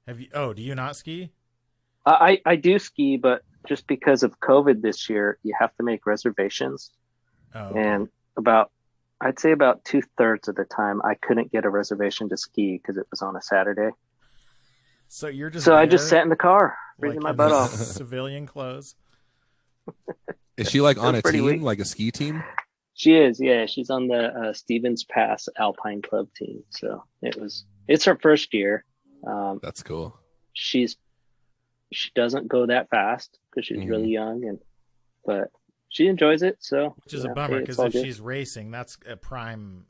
Have you? Oh, do you not ski? I do ski, but just because of COVID this year, you have to make reservations. Oh, okay. And I'd say about 2/3 of the time, I couldn't get a reservation to ski because it was on a Saturday. So you're just. So I just sat in the car, freezing my butt off. Civilian clothes. Is she like on a team, like a ski team? She is, yeah. She's on the Stevens Pass Alpine Club team. So it's her first year. That's cool. She doesn't go that fast because she's really young, but she enjoys it. So which is a bummer because if she's racing, that's a prime.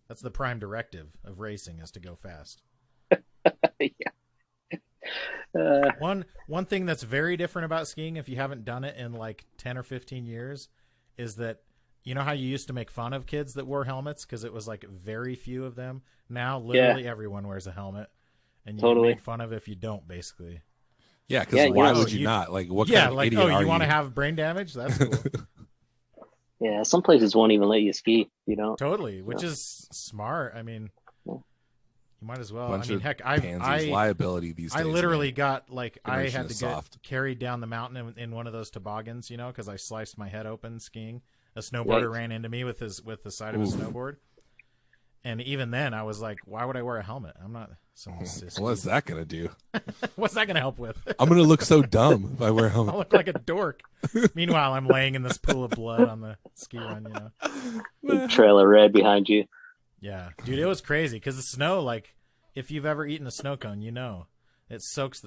That's the prime directive of racing is to go fast. Yeah. One thing that's very different about skiing, if you haven't done it in like 10 or 15 years, is that you know how you used to make fun of kids that wore helmets because it was like very few of them. Now literally everyone wears a helmet, and you Totally. get made fun of if you don't, basically. Yeah, because Yeah, why you know, would you not? Like, what Yeah, kind of like, idiot are you want to you? have brain damage? That's cool. Yeah, some places won't even let you ski. You know. Totally, which Yeah. is smart. I mean, Yeah. you might as well. Bunch I mean, of heck, pansies, liability these days. I literally man. got like I Generation had to is get soft. carried down the mountain in one of those toboggans, you know, because I sliced my head open skiing. A snowboarder ran into me with the side of his snowboard, and even then I was like, "Why would I wear a helmet? I'm not some sissy." What's that gonna do? What's that gonna help with? I'm gonna look so dumb if I wear a helmet. I'll look like a dork. Meanwhile, I'm laying in this pool of blood on the ski run, you know. Big trail of red behind you. Yeah, dude, it was crazy because the snow, like, if you've ever eaten a snow cone, you know, it soaks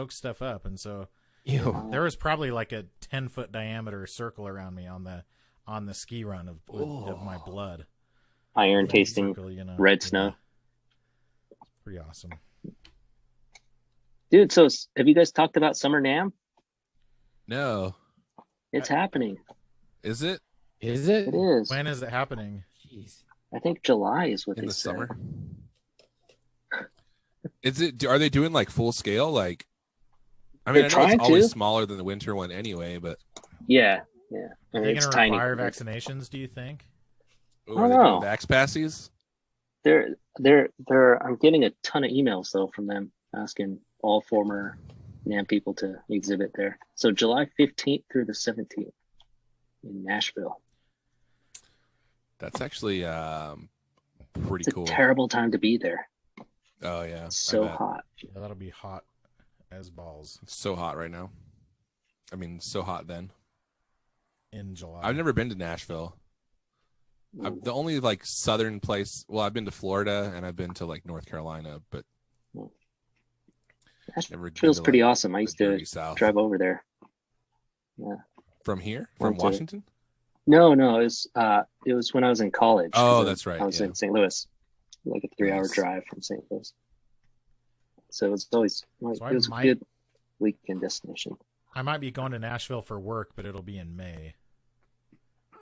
stuff up, and so there was probably like a 10-foot diameter circle around me on the ski run of my blood. Iron tasting Circle, you know. red snow. It's pretty awesome. Dude, so have you guys talked about Summer NAMM? No, It's happening. is it Is it? It is. When is it happening? Jeez. I think July is what in they the said. summer? Is it? Are they doing like full scale? Like, I mean, They're I know trying it's always to. smaller than the winter one anyway, but Yeah. Are And they it's going to tiny. require vaccinations, do you think? ooh, I are don't they doing know. vax passies? They're I'm getting a ton of emails though from them asking all former NAMM people to exhibit there. So July 15th through the 17th in Nashville. That's actually pretty It's a cool. terrible time to be there. Oh yeah, It's I so bet. hot. Yeah, that'll be hot as balls It's so hot right now. I mean, so hot then. in July. I've never been to Nashville. The only like southern place. Well, I've been to Florida and I've been to like North Carolina, but never been Nashville's to, pretty like, awesome. I the used to dirty South. drive over there. From here, from Went to- Washington. No, it was when I was in college. Oh, 'cause that's right, I was yeah. in St. Louis, like a 3-hour Nice. drive from St. Louis. So it's always like, So I it was might- a good weekend destination. I might be going to Nashville for work, but it'll be in May.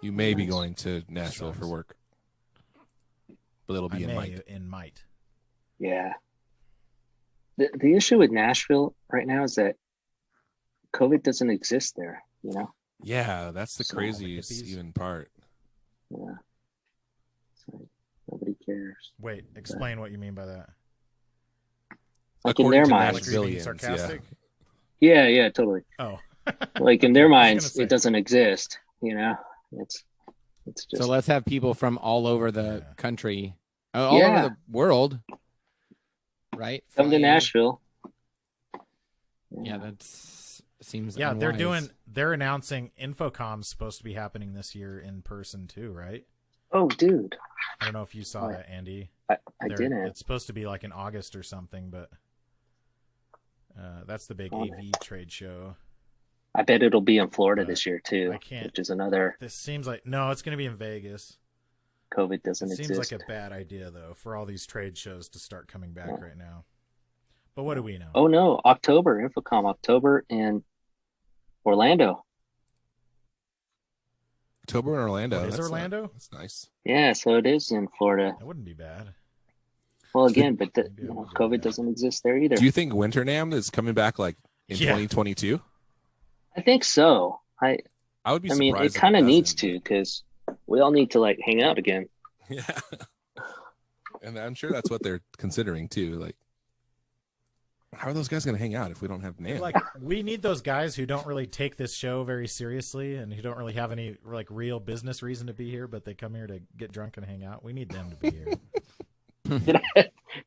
You may be Nice. going to Nashville for Sucks. work, but it'll be in Mike. might. Yeah. The issue with Nashville right now is that COVID doesn't exist there, you know? Yeah, that's the So, craziest hippies. even part. Yeah. It's like, nobody cares. Wait, explain what you mean by that. Like in According their to minds. Like, are you being Nashvillians, sarcastic? Yeah, totally. Oh. Like in Okay, their I was minds, gonna say. it doesn't exist, you know? It's just So let's have people from all over the Yeah. country, all Yeah. over the world, right? come to Fly in. Nashville. Yeah, that seems. Yeah, unwise. they're announcing Infocom's supposed to be happening this year in person too, right? Oh, dude. I don't know if you saw Oh, that, Andy. I They're- didn't. It's supposed to be like in August or something, but that's the big Oh, AV trade show. I bet it'll be in Florida But this year too, I can't- which is another This seems like no, it's going to be in Vegas. COVID It doesn't seems exist. like a bad idea though for all these trade shows to start coming back right now. But what do we know? Oh no, October, Infocom October in Orlando. October in Orlando. What, is That's Orlando? That's nice. Yeah, so it is in Florida. That wouldn't be bad. Well, again, but Maybe I will go COVID with that. doesn't exist there either. Do you think Winter NAMM is coming back like in Yeah. 2022? I think so. I I would be mean, surprised. it kind of needs doesn't. to because we all need to like hang out again. Yeah. And I'm sure that's what they're considering too. Like, how are those guys going to hang out if we don't have NAMM? Like we need those guys who don't really take this show very seriously and who don't really have any like real business reason to be here, but they come here to get drunk and hang out. We need them to be here.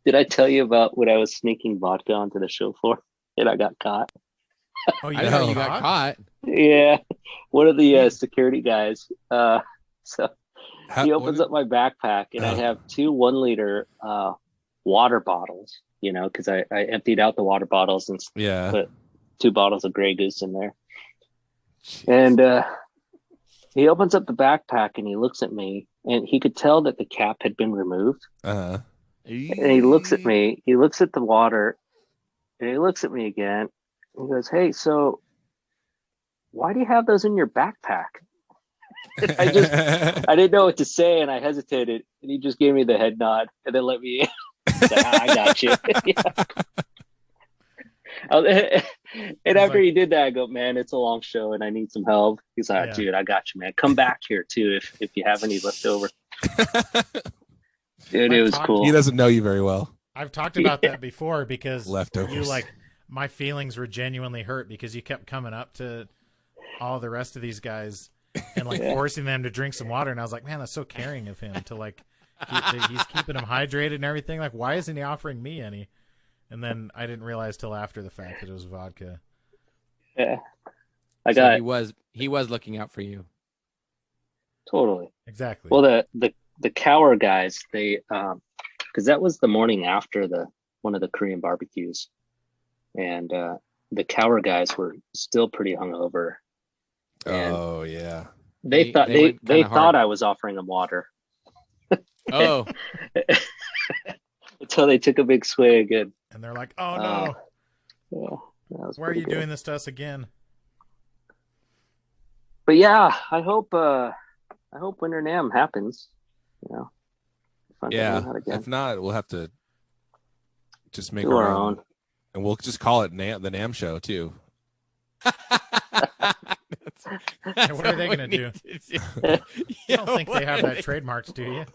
Did I tell you about when I was sneaking vodka onto the show floor and I got caught? Oh, you I know you got caught. Yeah, one of the security guys. So he opens what- up my backpack and I have 2 1-liter water bottles. You know, because I emptied out the water bottles and Yeah. put 2 bottles of Grey Goose in there. And he opens up the backpack and he looks at me and he could tell that the cap had been removed. Uh-huh. And he looks at me, he looks at the water, and he looks at me again. And he goes, "Hey, so why do you have those in your backpack?" And I didn't know what to say and I hesitated. And he just gave me the head nod and then let me in. He's like, I got you. And after he did that, I go, man, it's a long show and I need some help. He's like, dude, I got you, man. Come back here too if you have any left over. Dude, it was cool. He doesn't know you very well. I've talked about that before because leftovers. You like my feelings were genuinely hurt because you kept coming up to all the rest of these guys and like forcing them to drink some water, and I was like, man, that's so caring of him to like he's keeping them hydrated and everything. Like, why isn't he offering me any? And then I didn't realize till after the fact that it was vodka. Yeah, he was looking out for you. Totally, exactly. Well, the Cower guys, they because that was the morning after one of the Korean barbecues, and the Cower guys were still pretty hungover. Oh yeah, they thought I was offering them water. Oh, until they took a big swig and they're like, "Oh no, why are you doing this to us again?" But yeah, I hope Winter NAMM happens. Yeah. If not, we'll have to just make our own, and we'll just call it the NAMM show too. What are they going to do? You don't think they have that trademarked, do you?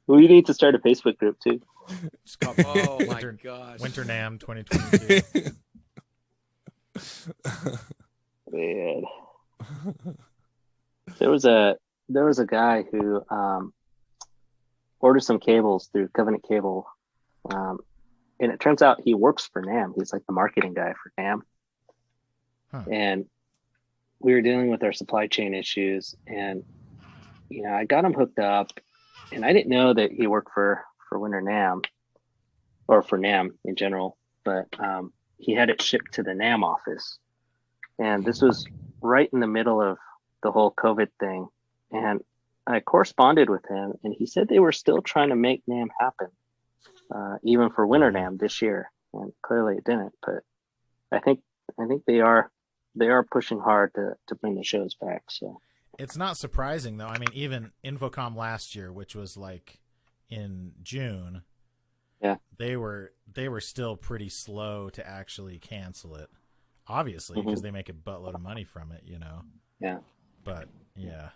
We need to start a Facebook group too. It's called my gosh, Winter NAMM 2022. Man, there was a guy who ordered some cables through Covenant Cable, and it turns out he works for NAMM. He's like the marketing guy for NAMM. Huh. And we were dealing with our supply chain issues, and I got him hooked up, and I didn't know that he worked for Winter NAMM or for NAMM in general, but he had it shipped to the NAMM office, and this was right in the middle of the whole COVID thing, and I corresponded with him, and he said they were still trying to make NAMM happen, even for Winter NAMM this year, and clearly it didn't. But I think they are pushing hard to bring the shows back. So it's not surprising though. I mean, even Infocom last year, which was like in June, they were still pretty slow to actually cancel it. Obviously, because they make a buttload of money from it, Yeah. But yeah,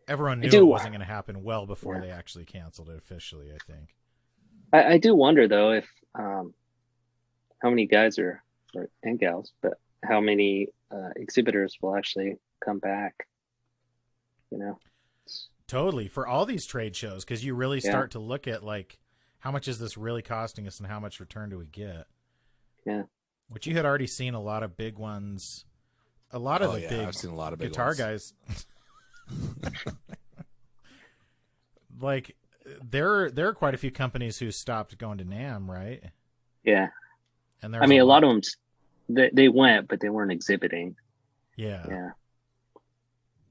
everyone knew it wasn't going to happen well before they actually canceled it officially, I think. I do wonder though if how many guys and gals, but how many exhibitors will actually come back? Totally, for all these trade shows, because you really start to look at like how much is this really costing us and how much return do we get? Yeah. Which you had already seen a lot of big ones. A lot of big I've seen a lot of big guitar ones. guys. Like there are quite a few companies who stopped going to NAMM, right? Yeah. And a lot of them they went, but they weren't exhibiting. Yeah. Yeah.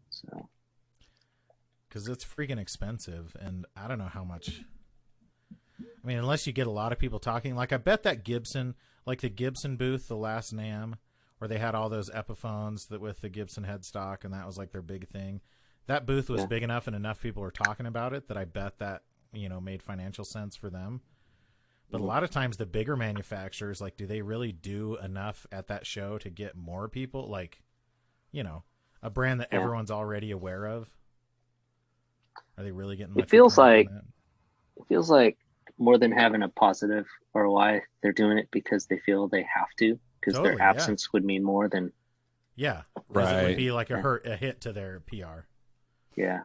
So. Because it's freaking expensive, and I don't know how much. I mean, unless you get a lot of people talking, like I bet that Gibson, like the Gibson booth, the last NAMM, where they had all those Epiphones with the Gibson headstock, and that was like their big thing. That booth was big enough and enough people were talking about it that I bet that, made financial sense for them. But a lot of times the bigger manufacturers, like, do they really do enough at that show to get more people? Like, a brand that everyone's already aware of? Are they really getting much? It feels like more than having a positive ROI, they're doing it because they feel they have to, because their absence would mean more than. Yeah, right. It would be like a hit to their PR. Yeah.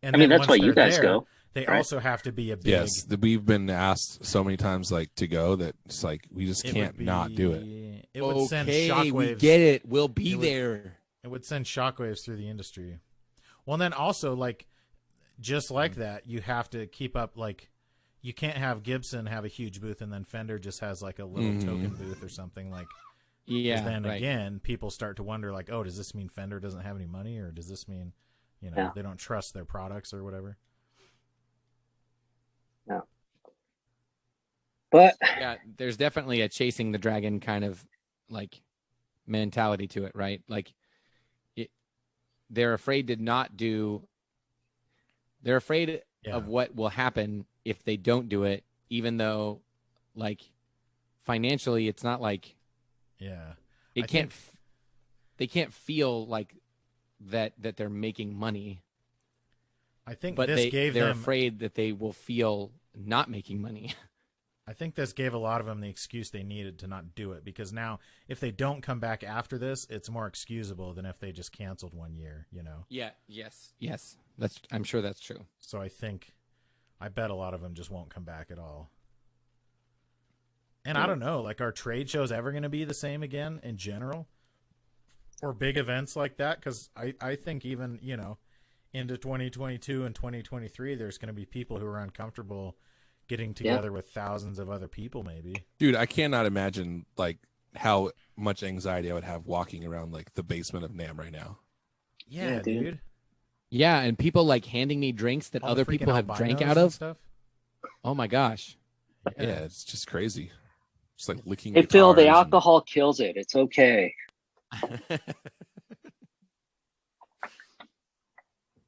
And I mean, that's why you guys go. They also have to be a big. Yes, we've been asked so many times, like, to go that it's like we just can't not do it. It would send shockwaves. We get it. We'll be there. It would send shockwaves through the industry. Well, and then also, like, just like that, you have to keep up. Like, you can't have Gibson have a huge booth and then Fender just has like a little token booth or something. Like, then again, people start to wonder, like, oh, does this mean Fender doesn't have any money, or does this mean, they don't trust their products or whatever? No. But there's definitely a chasing the dragon kind of like mentality to it, right? Like they're afraid to not do. They're afraid of what will happen if they don't do it, even though, like, financially, it's not like, they can't feel like that they're making money. I think but they're they're afraid that they will feel not making money. I think this gave a lot of them the excuse they needed to not do it, because now if they don't come back after this, it's more excusable than if they just canceled 1 year, you know? Yeah. Yes. I'm sure that's true. So I bet a lot of them just won't come back at all. And I don't know, like, are trade shows ever going to be the same again in general? Or big events like that? Because I think even, you know, into 2022 and 2023, there's going to be people who are uncomfortable getting together with thousands of other people, maybe. Dude, I cannot imagine, like, how much anxiety I would have walking around, like, the basement of NAMM right now. Yeah, dude. Yeah, and people, like, handing me drinks that other people have drank out of. Stuff. Oh, my gosh. Yeah, it's just crazy. Just, like, licking Hey, Phil, the guitars alcohol kills it. It's okay.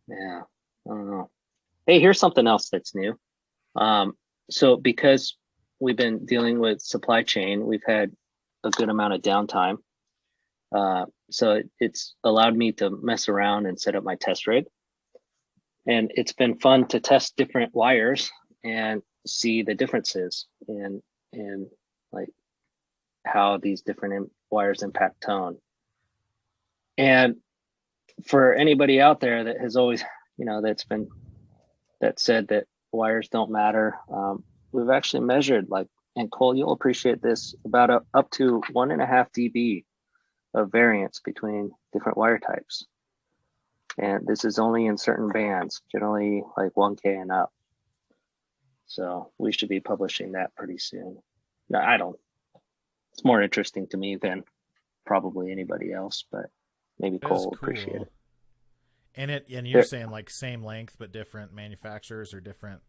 Yeah, I don't know. Hey, here's something else that's new. So because we've been dealing with supply chain, we've had a good amount of downtime. So it's allowed me to mess around and set up my test rig. And it's been fun to test different wires and see the differences in like how these different wires impact tone. And for anybody out there that has always, you know, that said that wires don't matter, we've actually measured, like, and Cole, you'll appreciate this, about up to 1.5 dB of variance between different wire types. And this is only in certain bands, generally like 1K and up. So we should be publishing that pretty soon. No, it's more interesting to me than probably anybody else, but maybe Cole will appreciate it. And you're saying, like, same length but different manufacturers or different?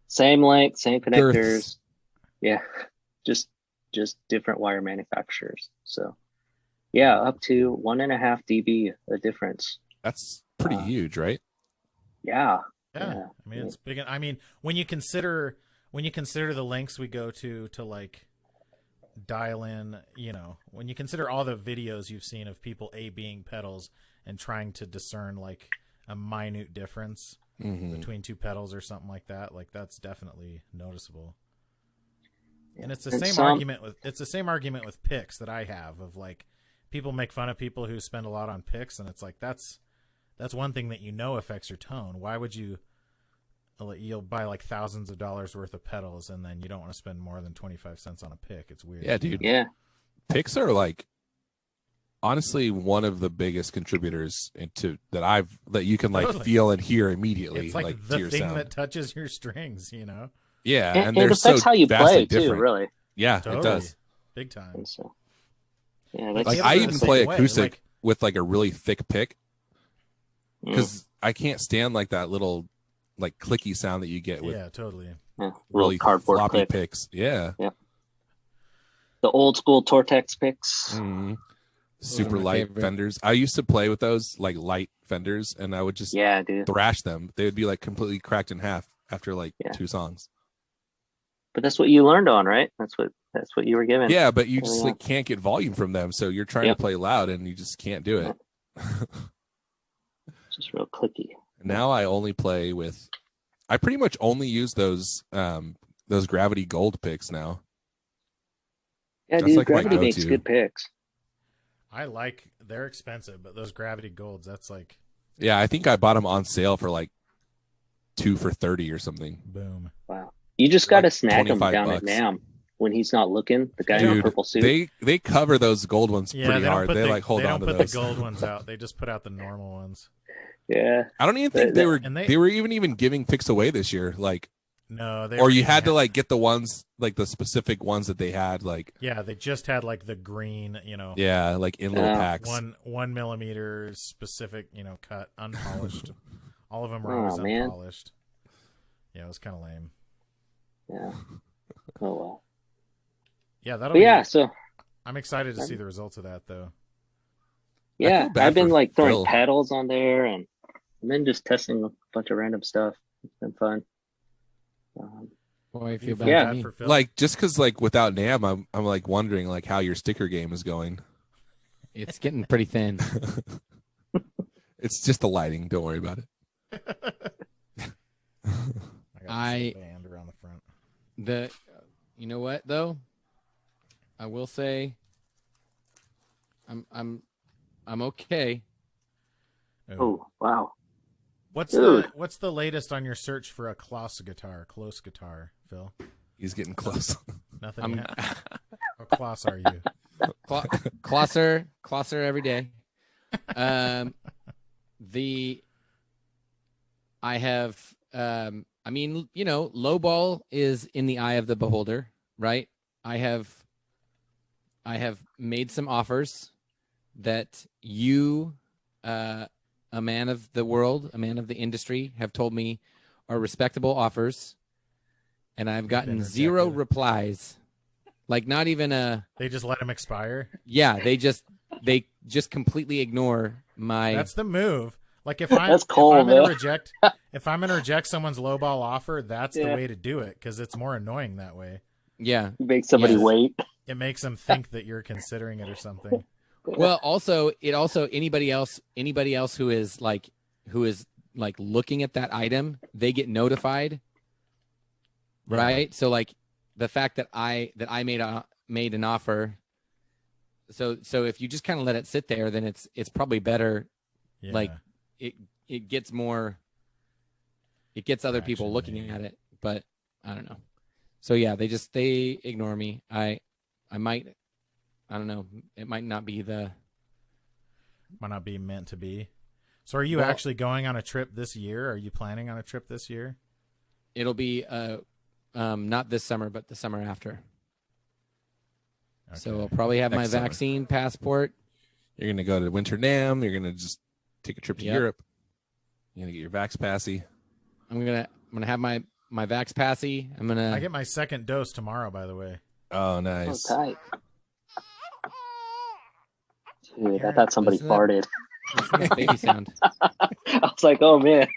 Same length, same connectors. Girths. Yeah, just different wire manufacturers. So yeah, up to 1.5 dB a difference. That's pretty huge, right? Yeah. I mean, it's big. I mean, when you consider the lengths we go to like dial in, you know, when you consider all the videos you've seen of people A-Bing pedals and trying to discern, like, a minute difference between two pedals or something like that, like, that's definitely noticeable. And it's the same argument with picks that I have, of, like, people make fun of people who spend a lot on picks, and it's like, that's one thing that, you know, affects your tone. Why would you'll buy, like, thousands of dollars worth of pedals, and then you don't want to spend more than 25 cents on a pick? It's weird. Yeah, dude. Yeah. Picks are, like, honestly one of the biggest contributors that you can, like, feel and hear immediately. It's like to the your thing sound. that touches your strings, you know? Yeah, and they're it affects how you play different. too, really. Yeah, Totally. it does. Big time. So, yeah, Like, I even play acoustic with, like, a really thick pick, because I can't stand, like, that little, like, clicky sound that you get with totally. really cardboard floppy pick. picks. Yeah. The old school Tortex picks. Mm-hmm. Super light Fenders. I used to play with those, like, light Fenders, and I would just thrash them. They would be, like, completely cracked in half after, like, 2 songs. But that's what you learned on, right? That's what you were given. Yeah, but you just like can't get volume from them, so you're trying to play loud and you just can't do it. It's just real clicky. Now I only play with. I pretty much only use those Gravity Gold picks now. Yeah, dude, like Gravity makes good picks. They're expensive, but those Gravity Golds, that's like. Yeah, I think I bought them on sale for like 2 for $30 or something. Boom! Wow. You just got to snag him down $25. at NAMM when he's not looking. The guy in the purple suit. They cover those gold ones pretty hard. They like hold on to those. They don't put the gold ones out. They just put out the normal ones. Yeah. I don't even think they were even giving picks away this year. Like, no, or you had to like get the ones, like the specific ones that they had. Like, yeah, they just had like the green, you know. Yeah, like in little packs. 1 millimeter specific, you know, cut, unpolished. All of them were always unpolished. Yeah, it was kind of lame. Yeah. Oh well. Yeah, so I'm excited to see the results of that, though. Yeah, I've been like throwing pedals on there, and then just testing a bunch of random stuff. It's been fun. Boy, I feel bad. Yeah. for Phil. Like just because like without Nam, I'm like wondering like how your sticker game is going. It's getting pretty thin. It's just the lighting. Don't worry about it. I got the band around the front. You know what though? I will say, I'm okay. Oh, wow. What's Dude. the latest on your search for a close guitar, Phil? He's getting close. Nothing yet. How close are you? Closer every day. I have, I mean, you know, lowball is in the eye of the beholder, right? I have made some offers that you, a man of the world, a man of the industry, have told me are respectable offers, and I've gotten 0 replies. Like not even a. They just let them expire. Yeah, they just completely ignore my. That's the move. Like if I'm gonna reject someone's lowball offer, that's the way to do it because it's more annoying that way. Yeah, make somebody wait. It makes them think that you're considering it or something. Well, also anybody else who is like looking at that item, they get notified, right? So like the fact that I made an offer. So if you just kind of let it sit there, then it's probably better. Yeah. Like it gets other people looking at it, but I don't know. So yeah, they ignore me. I don't know. It might not be meant to be. So are you actually going on a trip this year? Are you planning on a trip this year? It'll be not this summer, but the summer after. Okay. So I'll probably have my vaccine passport. You're gonna go to Winter Nam. You're gonna just take a trip to Europe. You're gonna get your Vax Passy. I'm gonna have my Vax Passy. I get my second dose tomorrow, by the way. Oh, nice. Oh, tight. Dude, I thought somebody farted. That's baby sound. I was like, oh man.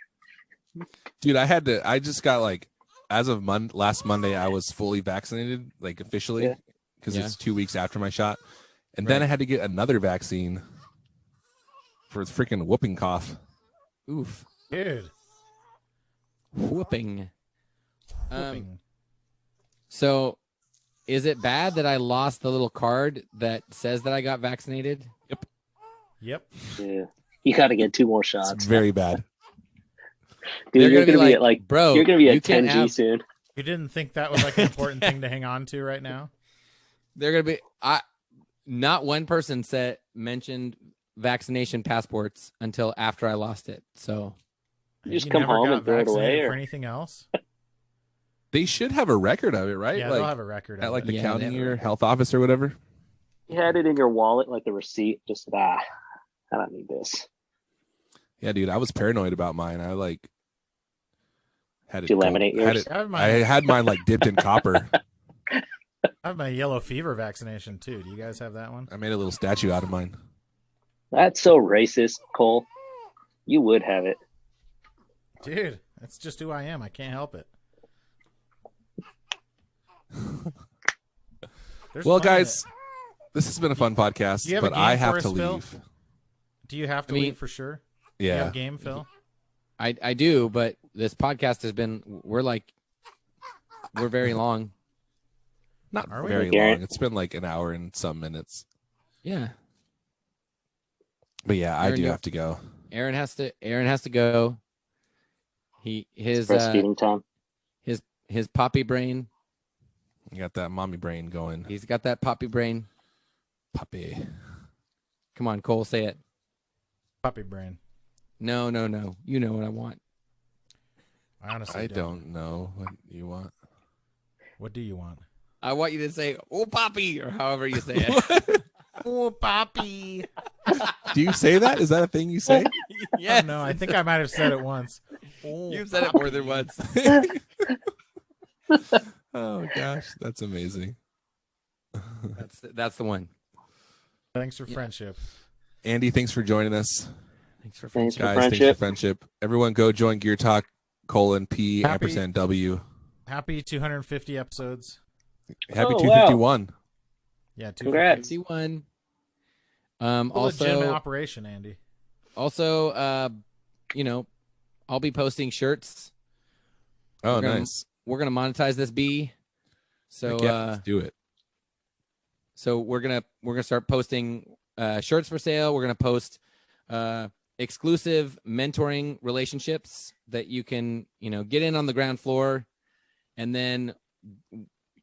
Dude, I just got like, as of last Monday, I was fully vaccinated, like officially, because it's 2 weeks after my shot. And then I had to get another vaccine for freaking whooping cough. Oof. Dude. Whooping. So is it bad that I lost the little card that says that I got vaccinated? Yep. Yeah. You got to get 2 more shots. It's very bad. Dude, you're going to be at like, bro, you're going to be at 10G soon. You didn't think that was like an important thing to hang on to right now? They're going to be, not one person mentioned vaccination passports until after I lost it. So you just come home and throw it away or anything else? They should have a record of it, right? Yeah, like, they'll have a record of at like it. the county or health office or whatever. You had it in your wallet, like the receipt. Just I don't need this. Yeah, dude, I was paranoid about mine. I like had it. Did you laminate yours? I had mine like dipped in copper. I have my yellow fever vaccination too. Do you guys have that one? I made a little statue out of mine. That's so racist, Cole. You would have it. Dude, that's just who I am. I can't help it. Well, guys, this has been a fun podcast, but I have to leave. Phil? Do you have to leave for sure? Yeah. Do you have a game, Phil? I do, but this podcast has been, we're very long. Not very long. It's been like an hour and some minutes. Yeah. But yeah, I do have to go. Aaron has to go. His breastfeeding time. His poppy brain. You got that mommy brain going. He's got that poppy brain. Puppy. Come on, Cole, say it. Puppy brain. No. You know what I want. I honestly don't know what you want. What do you want? I want you to say, "Oh, Poppy," or however you say it. Oh, Poppy. Do you say that? Is that a thing you say? Yes. No, I think I might have said it once. Oh, you've said it more than once. Oh gosh, that's amazing. That's the one. Thanks for friendship. Andy, thanks for joining us. Thanks for friendship. Guys, thanks for friendship. Everyone go join Gear Talk, /P, Ampersand W. Happy 250 episodes. Happy 251. Wow. Yeah, 251. Also, legitimate operation, Andy. Also, I'll be posting shirts. Oh, nice. We're gonna monetize this bee. So let's do it. So we're gonna start posting shirts for sale. We're gonna post exclusive mentoring relationships that you can get in on the ground floor, and then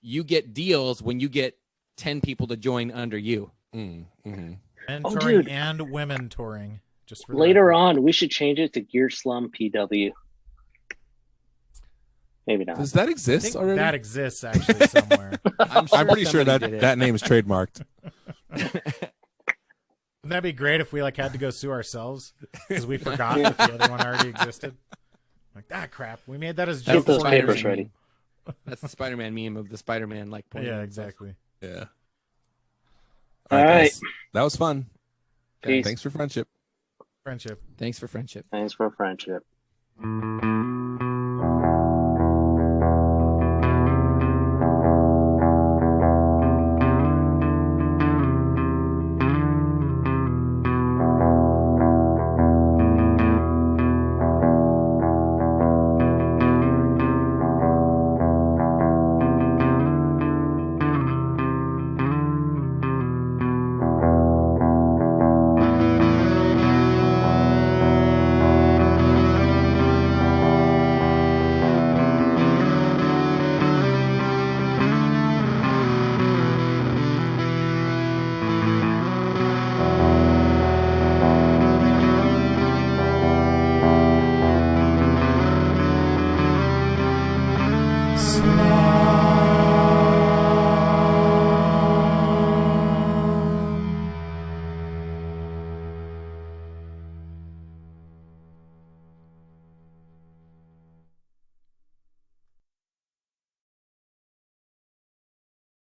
you get deals when you get 10 people to join under you. Mm-hmm. Mentoring and women touring. Just for later on, we should change it to Gear Slum PW. Maybe not. Does that exist already? That exists actually somewhere. I'm pretty sure that name is trademarked. Wouldn't that be great if we had to go sue ourselves because we forgot that the other one already existed? Crap. We made that as just those papers ready. That's the Spider-Man meme of the Spider-Man Yeah, exactly. Yeah. All right. That was fun. Peace. Thanks for friendship. Friendship. Thanks for friendship. Thanks for friendship.